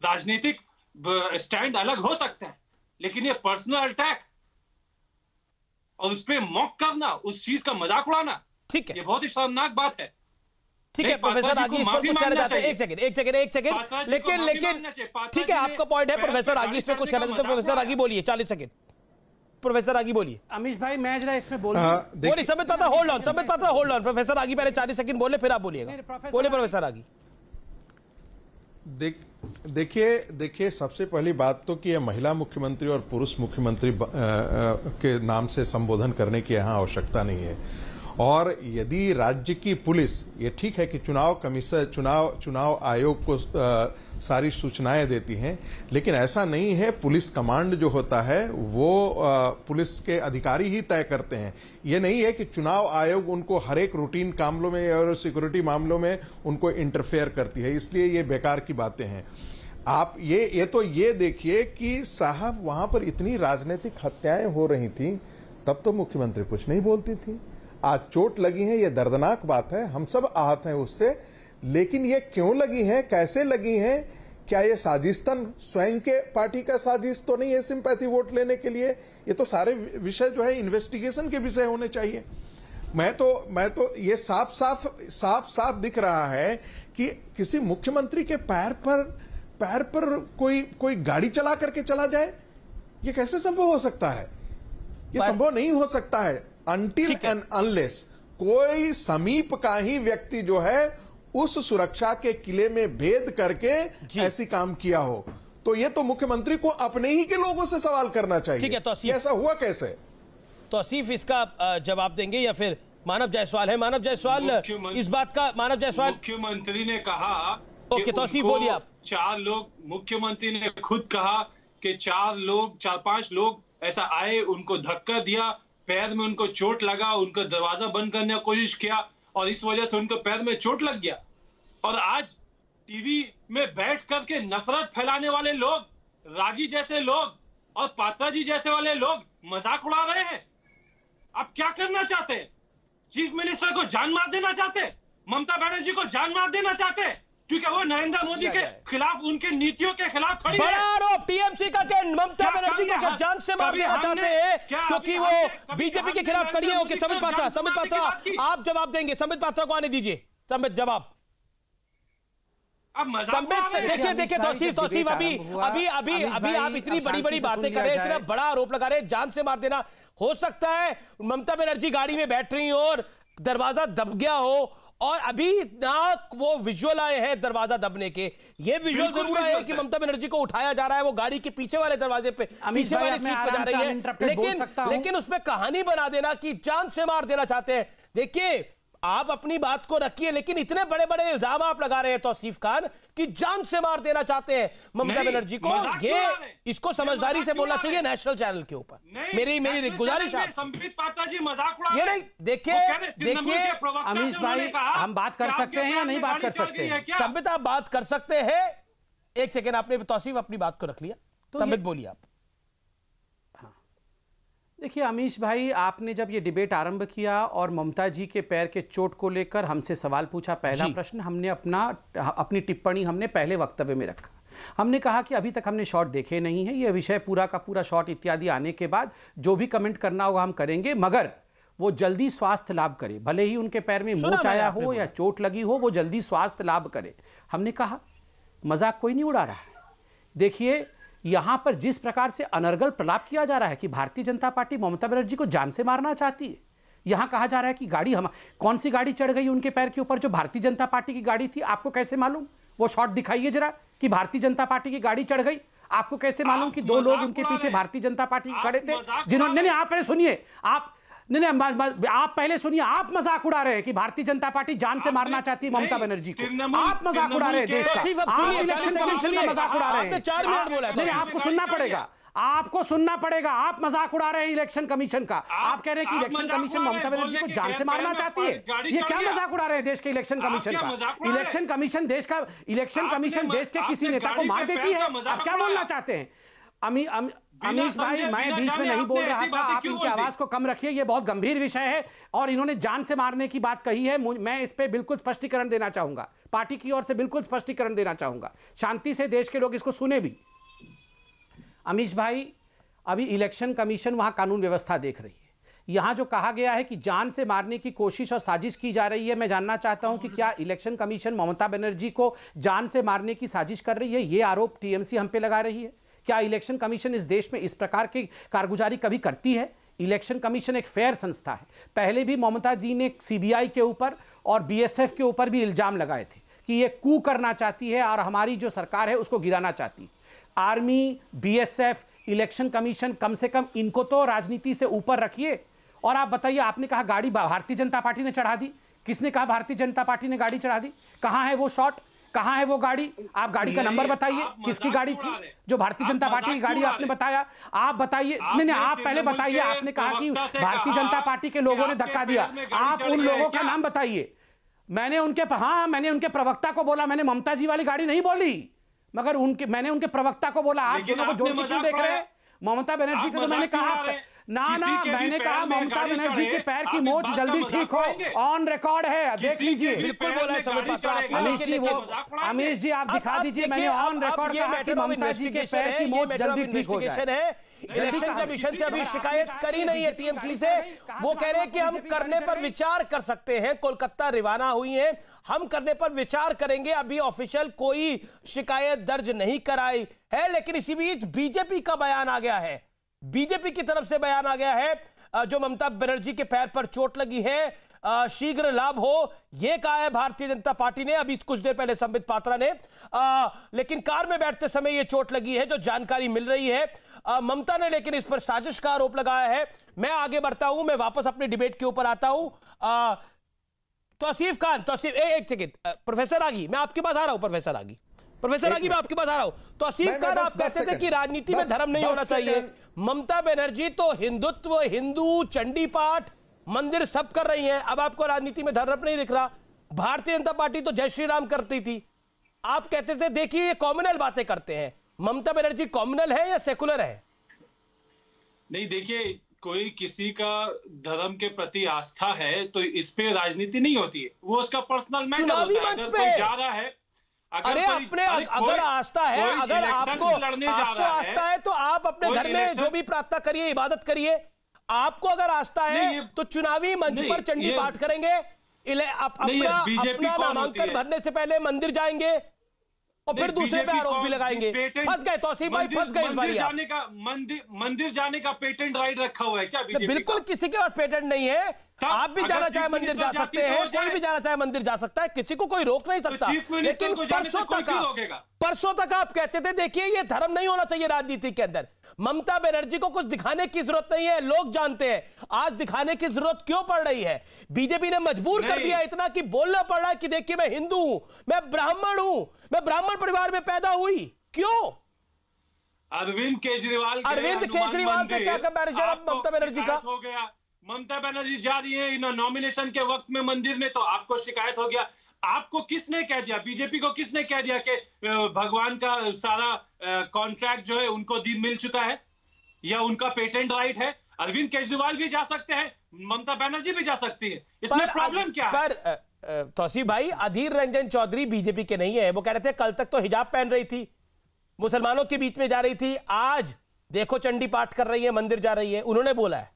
राजनीतिक स्टैंड अलग हो सकता है, लेकिन ये पर्सनल अटैक और उस पर मॉक करना, उस चीज का मजाक उड़ाना, ठीक है, ये बहुत ही शर्मनाक बात है। ठीक है प्रोफेसर आगी, इस पर कुछ कहना चाहते हैं? एक सेकंड, लेकिन ठीक है, आपका पॉइंट है प्रोफेसर आगी, इस पर कुछ कहना चाहते हैं? प्रोफेसर आगी बोलिए, 40 सेकंड। प्रोफेसर आगी बोलिए। अमीश भाई, मैं जरा इसमें बोलिए। Sambit Patra hold on. Professor आगी पहले 40 सेकंड बोले, फिर आप बोलिएगा। बोलिए प्रोफेसर आगी। देखिए, सबसे पहली बात तो कि यह महिला मुख्यमंत्री और पुरुष मुख्यमंत्री के नाम से संबोधन करने की यहाँ आवश्यकता नहीं है। और यदि राज्य की पुलिस, ये ठीक है कि चुनाव आयोग को सारी सूचनाएं देती हैं, लेकिन ऐसा नहीं है। पुलिस कमांड जो होता है वो पुलिस के अधिकारी ही तय करते हैं। ये नहीं है कि चुनाव आयोग उनको हर एक रूटीन मामलों में और सिक्योरिटी मामलों में उनको इंटरफेयर करती है, इसलिए ये बेकार की बातें हैं। आप ये तो ये देखिए कि साहब वहां पर इतनी राजनीतिक हत्याएं हो रही थी, तब तो मुख्यमंत्री कुछ नहीं बोलती थी। आज चोट लगी है, ये दर्दनाक बात है, हम सब आहत हैं उससे, लेकिन ये क्यों लगी है, कैसे लगी है? क्या ये साजिशतन स्वयं के पार्टी का साजिश तो नहीं है सिंपैथी वोट लेने के लिए? ये तो सारे विषय जो है इन्वेस्टिगेशन के विषय होने चाहिए। मैं तो ये साफ साफ दिख रहा है कि किसी मुख्यमंत्री के पैर पर कोई गाड़ी चला करके चला जाए। ये कैसे संभव हो सकता है? ये संभव नहीं हो सकता है अनटिल एंड अनलेस कोई समीप का ही व्यक्ति जो है उस सुरक्षा के किले में भेद करके ऐसी काम किया हो। तो ये तो मुख्यमंत्री को अपने ही के लोगों से सवाल करना चाहिए। ठीक है, तो ऐसा हुआ कैसे? तौसीफ इसका जवाब देंगे या फिर मानव जायसवाल है? मानव जायसवाल इस बात का, मानव जायसवाल। मुख्यमंत्री ने कहा, ओके तौसीफ बोलिए आप। 4 लोग, मुख्यमंत्री ने खुद कहा कि 4-5 लोग ऐसा आए, उनको धक्का दिया, पैर में उनको चोट लगा, उनको दरवाजा बंद करने की कोशिश किया और इस वजह से उनको पैर में चोट लग गया। और आज टीवी में बैठ करके नफरत फैलाने वाले लोग, रागी जैसे लोग और पात्रा जी जैसे वाले लोग मजाक उड़ा रहे हैं। आप क्या करना चाहते हैं? चीफ मिनिस्टर को जान मार देना चाहते हैं? ममता बनर्जी को जान मार देना चाहते हैं क्योंकि वो नरेंद्र मोदी के खिलाफ, उनके नीतियों के खिलाफ खड़ी है। बड़ा आरोप टीएमसी का कि ममता बनर्जी को जान से मार देना चाहते हैं क्योंकि वो बीजेपी के खिलाफ खड़ी है। ओके संबित पात्रा आप जवाब देंगे। संबित पात्रा को आने दीजिए। संबित जवाब। संबित से देखिए तौसीफ अभी आप इतनी बड़ी बातें कर रहे हैं, इतना बड़ा आरोप लगा रहे हैं, जान से मार देना। हो सकता है ममता बनर्जी गाड़ी में बैठ रही हो और दरवाजा दब गया हो और अभी ना वो विजुअल आए हैं दरवाजा दबने के। ये विजुअल जरूर आए कि ममता बनर्जी को उठाया जा रहा है, वो गाड़ी के पीछे वाले दरवाजे पे, पीछे वाली सीट पे जा रही है, लेकिन उसमें कहानी बना देना कि जान से मार देना चाहते हैं। देखिए आप अपनी बात को रखिए, लेकिन इतने बड़े बड़े इल्जाम आप लगा रहे हैं तौसीफ खान कि जान से मार देना चाहते हैं ममता बनर्जी को। ये इसको समझदारी से बोलना चाहिए नेशनल चैनल के ऊपर। मेरी गुजारिश है। संबित पात्रा जी मजाक उड़ा ये नहीं, देखिए अमीश भाई, हम बात कर सकते हैं या नहीं बात कर सकते? संबित आप बात कर सकते हैं। एक सेकेंड, आपने तौसीफ अपनी बात को रख लिया, संबित बोलिए आप। देखिए अमीश भाई, आपने जब ये डिबेट आरंभ किया और ममता जी के पैर के चोट को लेकर हमसे सवाल पूछा, पहला प्रश्न हमने अपनी टिप्पणी हमने पहले वक्तव्य में रखा। हमने कहा कि अभी तक हमने शॉट देखे नहीं है, ये विषय पूरा का पूरा शॉट इत्यादि आने के बाद जो भी कमेंट करना होगा हम करेंगे, मगर वो जल्दी स्वास्थ्य लाभ करे। भले ही उनके पैर में मोच आया हो या चोट लगी हो, वो जल्दी स्वास्थ्य लाभ करे। हमने कहा मजाक कोई नहीं उड़ा रहा है। देखिए यहां पर जिस प्रकार से अनर्गल प्रलाप किया जा रहा है कि भारतीय जनता पार्टी ममता बनर्जी को जान से मारना चाहती है। यहां कहा जा रहा है कि गाड़ी कौन सी गाड़ी चढ़ गई उनके पैर के ऊपर, जो भारतीय जनता पार्टी की गाड़ी थी। आपको कैसे मालूम? वो शॉट दिखाइए जरा कि भारतीय जनता पार्टी की गाड़ी चढ़ गई। आपको कैसे मालूम कि 2 लोग उनके पीछे भारतीय जनता पार्टी के खड़े थे जिन्होंने, नहीं आप पहले सुनिए, आप पहले सुनिए, आप मजाक उड़ा रहे हैं कि भारतीय जनता पार्टी जान से मारना चाहती है ममता बनर्जी को। आप मजाक उड़ा रहे हैं देश का, आप इलेक्शन कमीशन का मजाक उड़ा रहे हैं। 4 मिनट बोला, नहीं आपको सुनना पड़ेगा, आपको सुनना पड़ेगा। आप मजाक उड़ा रहे हैं इलेक्शन कमीशन का। आप कह रहे हैं कि इलेक्शन कमीशन ममता बनर्जी को जान से मारना चाहती है। ये क्या मजाक उड़ा रहे हैं देश के इलेक्शन कमीशन का? इलेक्शन कमीशन देश के किसी नेता को मार देती है? आप क्या बोलना चाहते हैं? अमीश भाई, मैं बीच में नहीं बोल रहा था, आप इनकी आवाज को कम रखिए। ये बहुत गंभीर विषय है और इन्होंने जान से मारने की बात कही है। मैं इस पे बिल्कुल स्पष्टीकरण देना चाहूंगा, पार्टी की ओर से बिल्कुल स्पष्टीकरण देना चाहूंगा, शांति से देश के लोग इसको सुने भी। अमीश भाई, अभी इलेक्शन कमीशन वहां कानून व्यवस्था देख रही है। यहां जो कहा गया है कि जान से मारने की कोशिश और साजिश की जा रही है, मैं जानना चाहता हूं कि क्या इलेक्शन कमीशन ममता बनर्जी को जान से मारने की साजिश कर रही है? ये आरोप टीएमसी हम पे लगा रही है। क्या इलेक्शन कमीशन इस देश में इस प्रकार की कारगुजारी कभी करती है? इलेक्शन कमीशन एक फेयर संस्था है। पहले भी ममता जी ने सीबीआई के ऊपर और बीएसएफ के ऊपर भी इल्जाम लगाए थे कि ये कू करना चाहती है और हमारी जो सरकार है उसको गिराना चाहती है। आर्मी, बीएसएफ, इलेक्शन कमीशन, कम से कम इनको तो राजनीति से ऊपर रखिए। और आप बताइए, आपने कहा गाड़ी भारतीय जनता पार्टी ने चढ़ा दी। किसने कहा भारतीय जनता पार्टी ने गाड़ी चढ़ा दी? कहां है वो शॉट? कहां है वो गाड़ी? आप गाड़ी का नंबर बताइए, किसकी गाड़ी थी जो भारतीय जनता पार्टी की गाड़ी आपने बताया? आप बताइए। नहीं, आप पहले बताइए। आपने कहा कि भारतीय जनता पार्टी के लोगों ने धक्का दिया। आप उन लोगों का नाम बताइए। मैंने उनके प्रवक्ता को बोला, मैंने ममता जी वाली गाड़ी नहीं बोली। मगर मैंने उनके प्रवक्ता को बोला आप दोनों को जोड़ के क्यों देख रहे हैं? ममता बनर्जी को तो मैंने कहा मैंने कहा ममता बनर्जी के पैर की मोच जल्दी ठीक हो, ऑन रिकॉर्ड है, देख लीजिए। बिल्कुल बोला है संबित पात्रा। अमीश जी आप दिखा दीजिए, मैंने ऑन रिकॉर्ड कहा कि ममता जी के पैर की मोच जल्दी ठीक हो जाए। इलेक्शन कमीशन से अभी शिकायत करी नहीं है टीएमसी से, वो कह रहे हैं कि हम करने पर विचार कर सकते हैं। कोलकाता रवाना हुई है, हम करने पर विचार करेंगे। अभी ऑफिशियल कोई शिकायत दर्ज नहीं कराई है, लेकिन इसी बीच बीजेपी का बयान आ गया है। बीजेपी की तरफ से बयान आ गया है, जो ममता बनर्जी के पैर पर चोट लगी है शीघ्र लाभ हो, यह कहा है भारतीय जनता पार्टी ने। अभी कुछ देर पहले संबित पात्रा ने, लेकिन कार में बैठते समय यह चोट लगी है, जो जानकारी मिल रही है। ममता ने लेकिन इस पर साजिश का आरोप लगाया है। मैं आगे बढ़ता हूं, मैं वापस अपने डिबेट के ऊपर आता हूं। तौसीफ खान, एक सेकेंड, प्रोफेसर आगी मैं आपके पास आ रहा हूं। प्रोफेसर आगी मैं आपके पास आ रहा हूं। तौसीफ खान, आप कहते थे कि राजनीति में धर्म नहीं होना चाहिए। ममता बनर्जी तो हिंदुत्व, हिंदू, चंडी पाठ, मंदिर सब कर रही हैं, अब आपको राजनीति में धर्म नहीं दिख रहा। भारतीय जनता पार्टी तो जय श्री राम करती थी, आप कहते थे देखिए ये कॉम्युनल बातें करते हैं। ममता बनर्जी कॉम्युनल है या सेकुलर है? नहीं, देखिए कोई किसी का धर्म के प्रति आस्था है तो इस पे राजनीति नहीं होती है, वो उसका पर्सनल मैटर होता है। अगर कोई जा रहा है, अगर आस्था है, अगर आपको आस्था है तो आप अपने घर में जो भी प्रार्थना करिए, इबादत करिए। आपको अगर आस्था है तो चुनावी मंच पर चंडी पाठ करेंगे, अपना नामांकन भरने से पहले मंदिर जाएंगे और फिर दूसरे पे आरोप भी लगाएंगे। फंस गए तौसीफ भाई, फंस गए इस बार। मंदिर जाने का पेटेंट राइट रखा हुआ है क्या बीजेपी? बिल्कुल किसी के पास पेटेंट नहीं है। आप भी जाना चाहे मंदिर जा सकते हैं, कोई भी जाना चाहे मंदिर जा सकता है, किसी को कोई रोक नहीं सकता। लेकिन परसों तक आप कहते थे देखिए ये धर्म नहीं होना चाहिए राजनीति के अंदर। ममता बनर्जी को कुछ दिखाने की जरूरत नहीं है, लोग जानते हैं। आज दिखाने की जरूरत क्यों पड़ रही है? बीजेपी ने मजबूर कर दिया इतना कि बोलना पड़ रहा है कि देखिए मैं हिंदू हूं, मैं ब्राह्मण हूं, मैं ब्राह्मण परिवार में पैदा हुई। क्यों? अरविंद केजरीवाल से क्या कंपैरिजन ममता बनर्जी का हो गया? ममता बनर्जी जा रही है नॉमिनेशन के वक्त में मंदिर में, तो आपको शिकायत हो गया। आपको किसने कह दिया, बीजेपी को किसने कह दिया कि भगवान का सारा कॉन्ट्रैक्ट जो है उनको मिल चुका है या उनका पेटेंट राइट है? अरविंद केजरीवाल भी जा सकते हैं, ममता बनर्जी भी जा सकती है, इसमें प्रॉब्लम क्या है? तौसीफ भाई, अधीर रंजन चौधरी बीजेपी के नहीं है। वो कह रहे थे कल तक तो हिजाब पहन रही थी, मुसलमानों के बीच में जा रही थी, आज देखो चंडी पाठ कर रही है, मंदिर जा रही है, उन्होंने बोला है।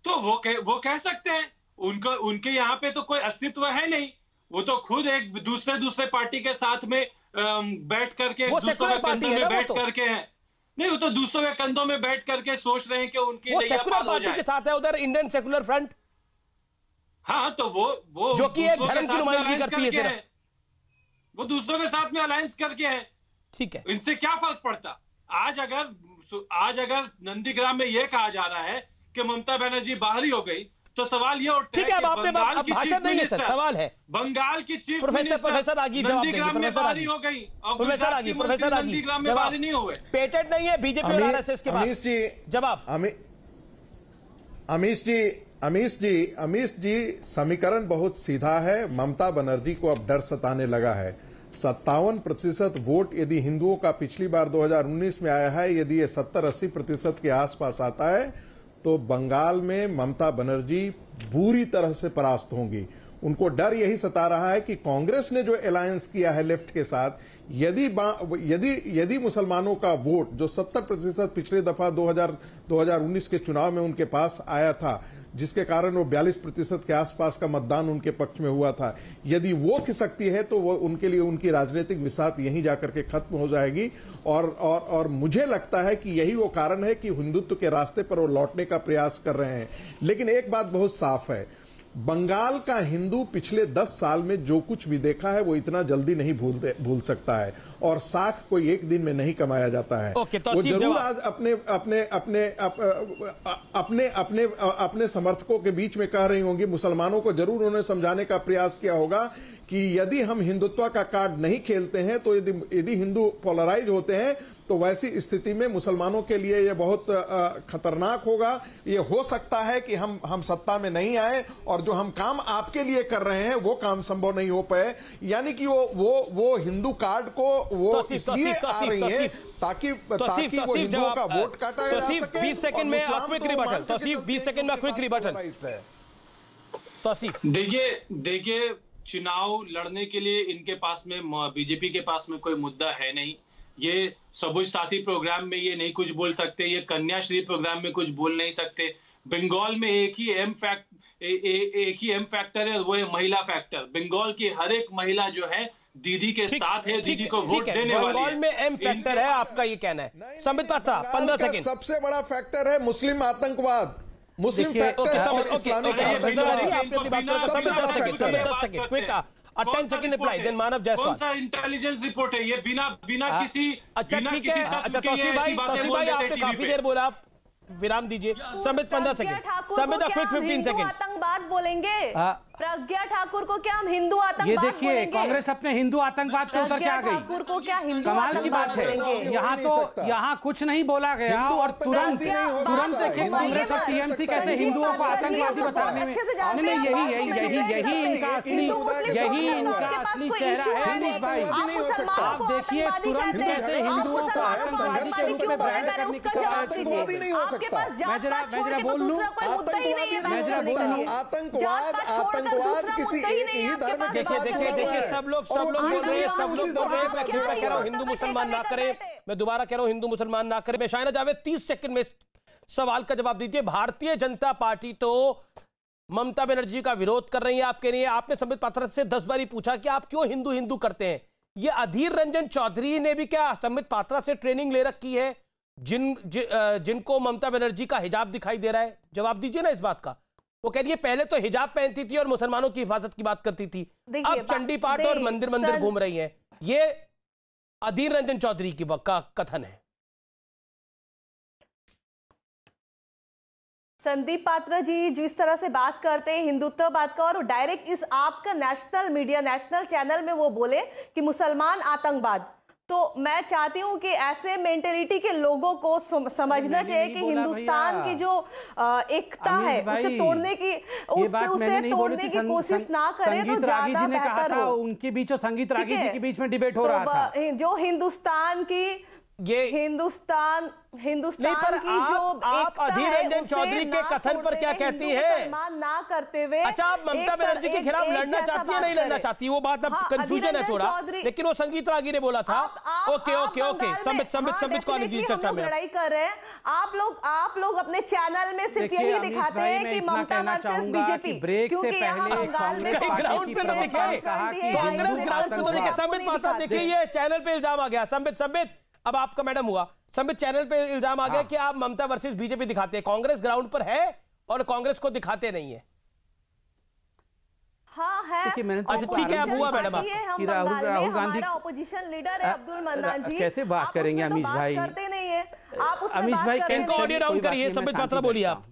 तो वो कह सकते हैं, उनके यहाँ पे तो कोई अस्तित्व है नहीं। वो तो खुद एक दूसरे पार्टी के साथ में बैठ करके, दूसरों के कंधों में बैठ करके हैं। नहीं, वो तो दूसरों के कंधों में बैठ करके सोच रहे हैं कि उनकी सेकुलर पार्टी के साथ है उधर, इंडियन सेकुलर फ्रंट। हाँ, तो वो जो कि एक धर्म की नुमाइंदगी करती है सिर्फ, वो दूसरों के साथ में अलायंस करके है। ठीक है, इनसे क्या फर्क पड़ता? आज अगर नंदीग्राम में यह कहा जा रहा है कि ममता बनर्जी बाहरी हो गई, तो सवाल ये उठता है कि बंगाल की चीफ मिनिस्टर, सवाल है बंगाल की चीफ प्रोफेसर आगी जवाब देंगे। बाहरी हो गई, प्रोफेसर आगी नंदीग्राम में बाहरी नहीं हुए। पेटेंट नहीं है बीजेपी और आरएसएस के पास। जवाब अमीश जी, समीकरण बहुत सीधा है। ममता बनर्जी को अब डर सताने लगा है। 57% वोट यदि हिंदुओं का पिछली बार 2019 में आया है, यदि ये 70-80% के आसपास आता है तो बंगाल में ममता बनर्जी बुरी तरह से परास्त होंगी। उनको डर यही सता रहा है कि कांग्रेस ने जो अलायंस किया है लेफ्ट के साथ, यदि मुसलमानों का वोट जो 70% पिछले दफा 2019 के चुनाव में उनके पास आया था, जिसके कारण वो 42% के आसपास का मतदान उनके पक्ष में हुआ था, यदि वो खिसकती है तो वो उनके लिए उनकी राजनीतिक विसात यहीं जाकर के खत्म हो जाएगी। और मुझे लगता है कि यही वो कारण है कि हिंदुत्व के रास्ते पर वो लौटने का प्रयास कर रहे हैं। लेकिन एक बात बहुत साफ है, बंगाल का हिंदू पिछले 10 साल में जो कुछ भी देखा है वो इतना जल्दी नहीं भूल सकता है, और साख कोई एक दिन में नहीं कमाया जाता है। वो जरूर आज अपने समर्थकों के बीच में कह रही होंगी, मुसलमानों को जरूर उन्होंने समझाने का प्रयास किया होगा कि यदि हम हिंदुत्व का कार्ड नहीं खेलते हैं, तो यदि हिंदू पोलराइज होते हैं तो वैसी स्थिति में मुसलमानों के लिए यह बहुत खतरनाक होगा। ये हो सकता है कि हम सत्ता में नहीं आए और जो हम काम आपके लिए कर रहे हैं वो काम संभव नहीं हो पाए। यानी कि वो हिंदू कार्ड को वो इसलिए आ रही है ताकि वो हिंदुओं का वोट काटा जा सके। 20 सेकंड में क्विक रिबटल। तौसीफ 20 सेकंड में क्विक रिबटल। तौसीफ देखिए चुनाव लड़ने के लिए इनके पास में, बीजेपी के पास में कोई मुद्दा है नहीं। ये सबुज साथी प्रोग्राम में ये नहीं कुछ बोल सकते, ये कन्याश्री प्रोग्राम में कुछ बोल नहीं सकते। बंगाल में एक ही एम फैक्टर है, वो है महिला फैक्टर। बंगाल की हर एक महिला जो है दीदी के साथ है, दीदी को वोट देने वाली है। बंगाल में एम फैक्टर है, आपका ये कहना है। संबित पात्रा 15 सेकंड। सबसे बड़ा फैक्टर है मुस्लिम आतंकवाद, मुस्लिम फैक्टर और इस्लामिक कौन सा इंटेलिजेंस रिपोर्ट है ये? बिना किसी अच्छा ठीक है। अच्छा तौसीफ भाई आपने काफी देर बोला, विराम दीजिए। Sambit 15 second. Sambit quick 15 second. आतंकवाद बोलेंगे प्रज्ञा ठाकुर को क्या हम हिंदू आतंकवाद? ये देखिए कांग्रेस अपने हिंदू आतंकवाद पे उतर के आ गई। ठाकुर को क्या हिंदू कमाल की बात है। यहाँ कुछ नहीं बोला गया और तुरंत देखिए कांग्रेस और टीएमसी कैसे हिंदुओं को आतंकवादी बताने में। यही इनका असली चेहरा है अमीश भाई। आप देखिए तुरंत कैसे हिंदुओं को आतंकवादी के रूप में बयान करने की आतंकवाद किसी ही धर्म के साथ। देखिए सब लोग बोल रहे हैं, सब लोग बोल रहे हैं। मैं कह रहा हूं हिंदू मुसलमान ना करें, मैं दोबारा कह रहा हूं हिंदू मुसलमान ना करें। मैं शायना जावेद 30 सेकंड में सवाल का जवाब दीजिए। भारतीय जनता पार्टी तो ममता बनर्जी का विरोध कर रही है, आप कह रही है। आपने संबित पात्रा से 10 बार ही पूछा कि आप क्यों हिंदू हिंदू करते हैं। ये अधीर रंजन चौधरी ने भी क्या संबित पात्रा से ट्रेनिंग ले रखी है, जिनको ममता बनर्जी का हिजाब दिखाई दे रहा है? जवाब दीजिए ना इस बात का। वो कह रही है पहले तो हिजाब पहनती थी और मुसलमानों की हिफाजत की बात करती थी, अब चंडी पाठ और मंदिर घूम रही हैं। ये अधीर रंजन चौधरी की का कथन है। संदीप पात्रा जी जिस तरह से बात करते हैं हिंदुत्व बात का, और डायरेक्ट इस आपका नेशनल मीडिया नेशनल चैनल में वो बोले कि मुसलमान आतंकवाद, तो मैं चाहती हूं कि ऐसे मेंटेलिटी के लोगों को समझना चाहिए कि हिंदुस्तान की जो एकता है उसे तोड़ने की कोशिश ना करें तो ज्यादा बेहतर हो। उनके बीच और संगीत रागी जी के बीच में डिबेट हो रहा था। जो हिंदुस्तान की हिंदुस्तान की जो आप अधीर रंजन चौधरी के कथन पर क्या कहती है? ना करते हुए अच्छा आप ममता बनर्जी के खिलाफ लड़ना चाहती है, नहीं लड़ना चाहती, वो बात अब कंफ्यूजन है थोड़ा, लेकिन वो संगीत रागी ने बोला था। ओके संबित को आने चर्चा में लड़ाई कर रहे हैं। आप लोग अपने चैनल में सिर्फ यही दिखाते हैं कि ममता वर्सेस बीजेपी, क्योंकि यहाँ बंगाल में ग्राउंड पे तो दिखे, कांग्रेस ग्राउंड पे तो दिखे। संबित पात्रा देखिए ये चैनल पे इल्जाम आ गया। संबित अब आपका मैडम हुआ। संबित चैनल पे इल्जाम आ गया कि आप ममता वर्सेस बीजेपी दिखाते हैं, कांग्रेस ग्राउंड पर है और कांग्रेस को दिखाते नहीं है। हाँ है। अच्छा ठीक है, अब हुआ मैडम कि राहुल गांधी ऑपोजिशन लीडर है अब्दुल मन्नान जी, कैसे बात करेंगे अमीश भाई? करते नहीं है आप उसमें अमीश भाई, इनको ऑडियो डाउन करिए। संबित पात्रा बोलिए आप।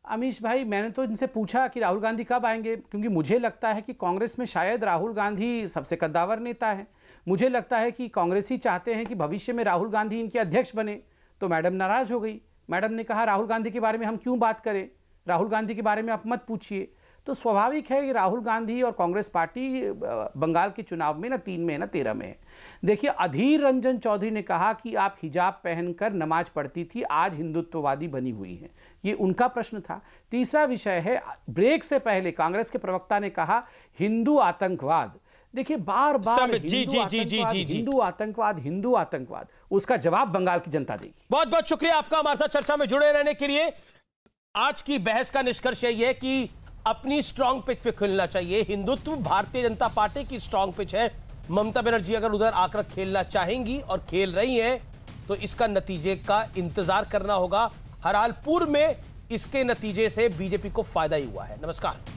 अमीश भाई मैंने तो इनसे पूछा कि राहुल गांधी कब आएंगे, क्योंकि मुझे लगता है कि कांग्रेस में शायद राहुल गांधी सबसे कद्दावर नेता है। मुझे लगता है कि कांग्रेस ही चाहते हैं कि भविष्य में राहुल गांधी इनके अध्यक्ष बने। तो मैडम नाराज हो गई। मैडम ने कहा राहुल गांधी के बारे में हम क्यों बात करें, राहुल गांधी के बारे में आप मत पूछिए। तो स्वाभाविक है कि राहुल गांधी और कांग्रेस पार्टी बंगाल के चुनाव में ना 3 में है ना 13 में है। देखिए अधीर रंजन चौधरी ने कहा कि आप हिजाब पहनकर नमाज पढ़ती थी, आज हिंदुत्ववादी बनी हुई है, ये उनका प्रश्न था। तीसरा विषय है, ब्रेक से पहले कांग्रेस के प्रवक्ता ने कहा हिंदू आतंकवाद। देखिए बार बार हिंदू आतंकवाद, उसका जवाब बंगाल की जनता देगी। बहुत बहुत शुक्रिया आपका हमारे साथ चर्चा में जुड़े रहने के लिए। आज की बहस का निष्कर्ष यही है कि अपनी स्ट्रांग पिच पे खेलना चाहिए। हिंदुत्व भारतीय जनता पार्टी की स्ट्रांग पिच है। ममता बनर्जी अगर उधर आकर खेलना चाहेंगी और खेल रही हैं तो इसका नतीजे का इंतजार करना होगा। हर हाल पूर्व में इसके नतीजे से बीजेपी को फायदा ही हुआ है। नमस्कार।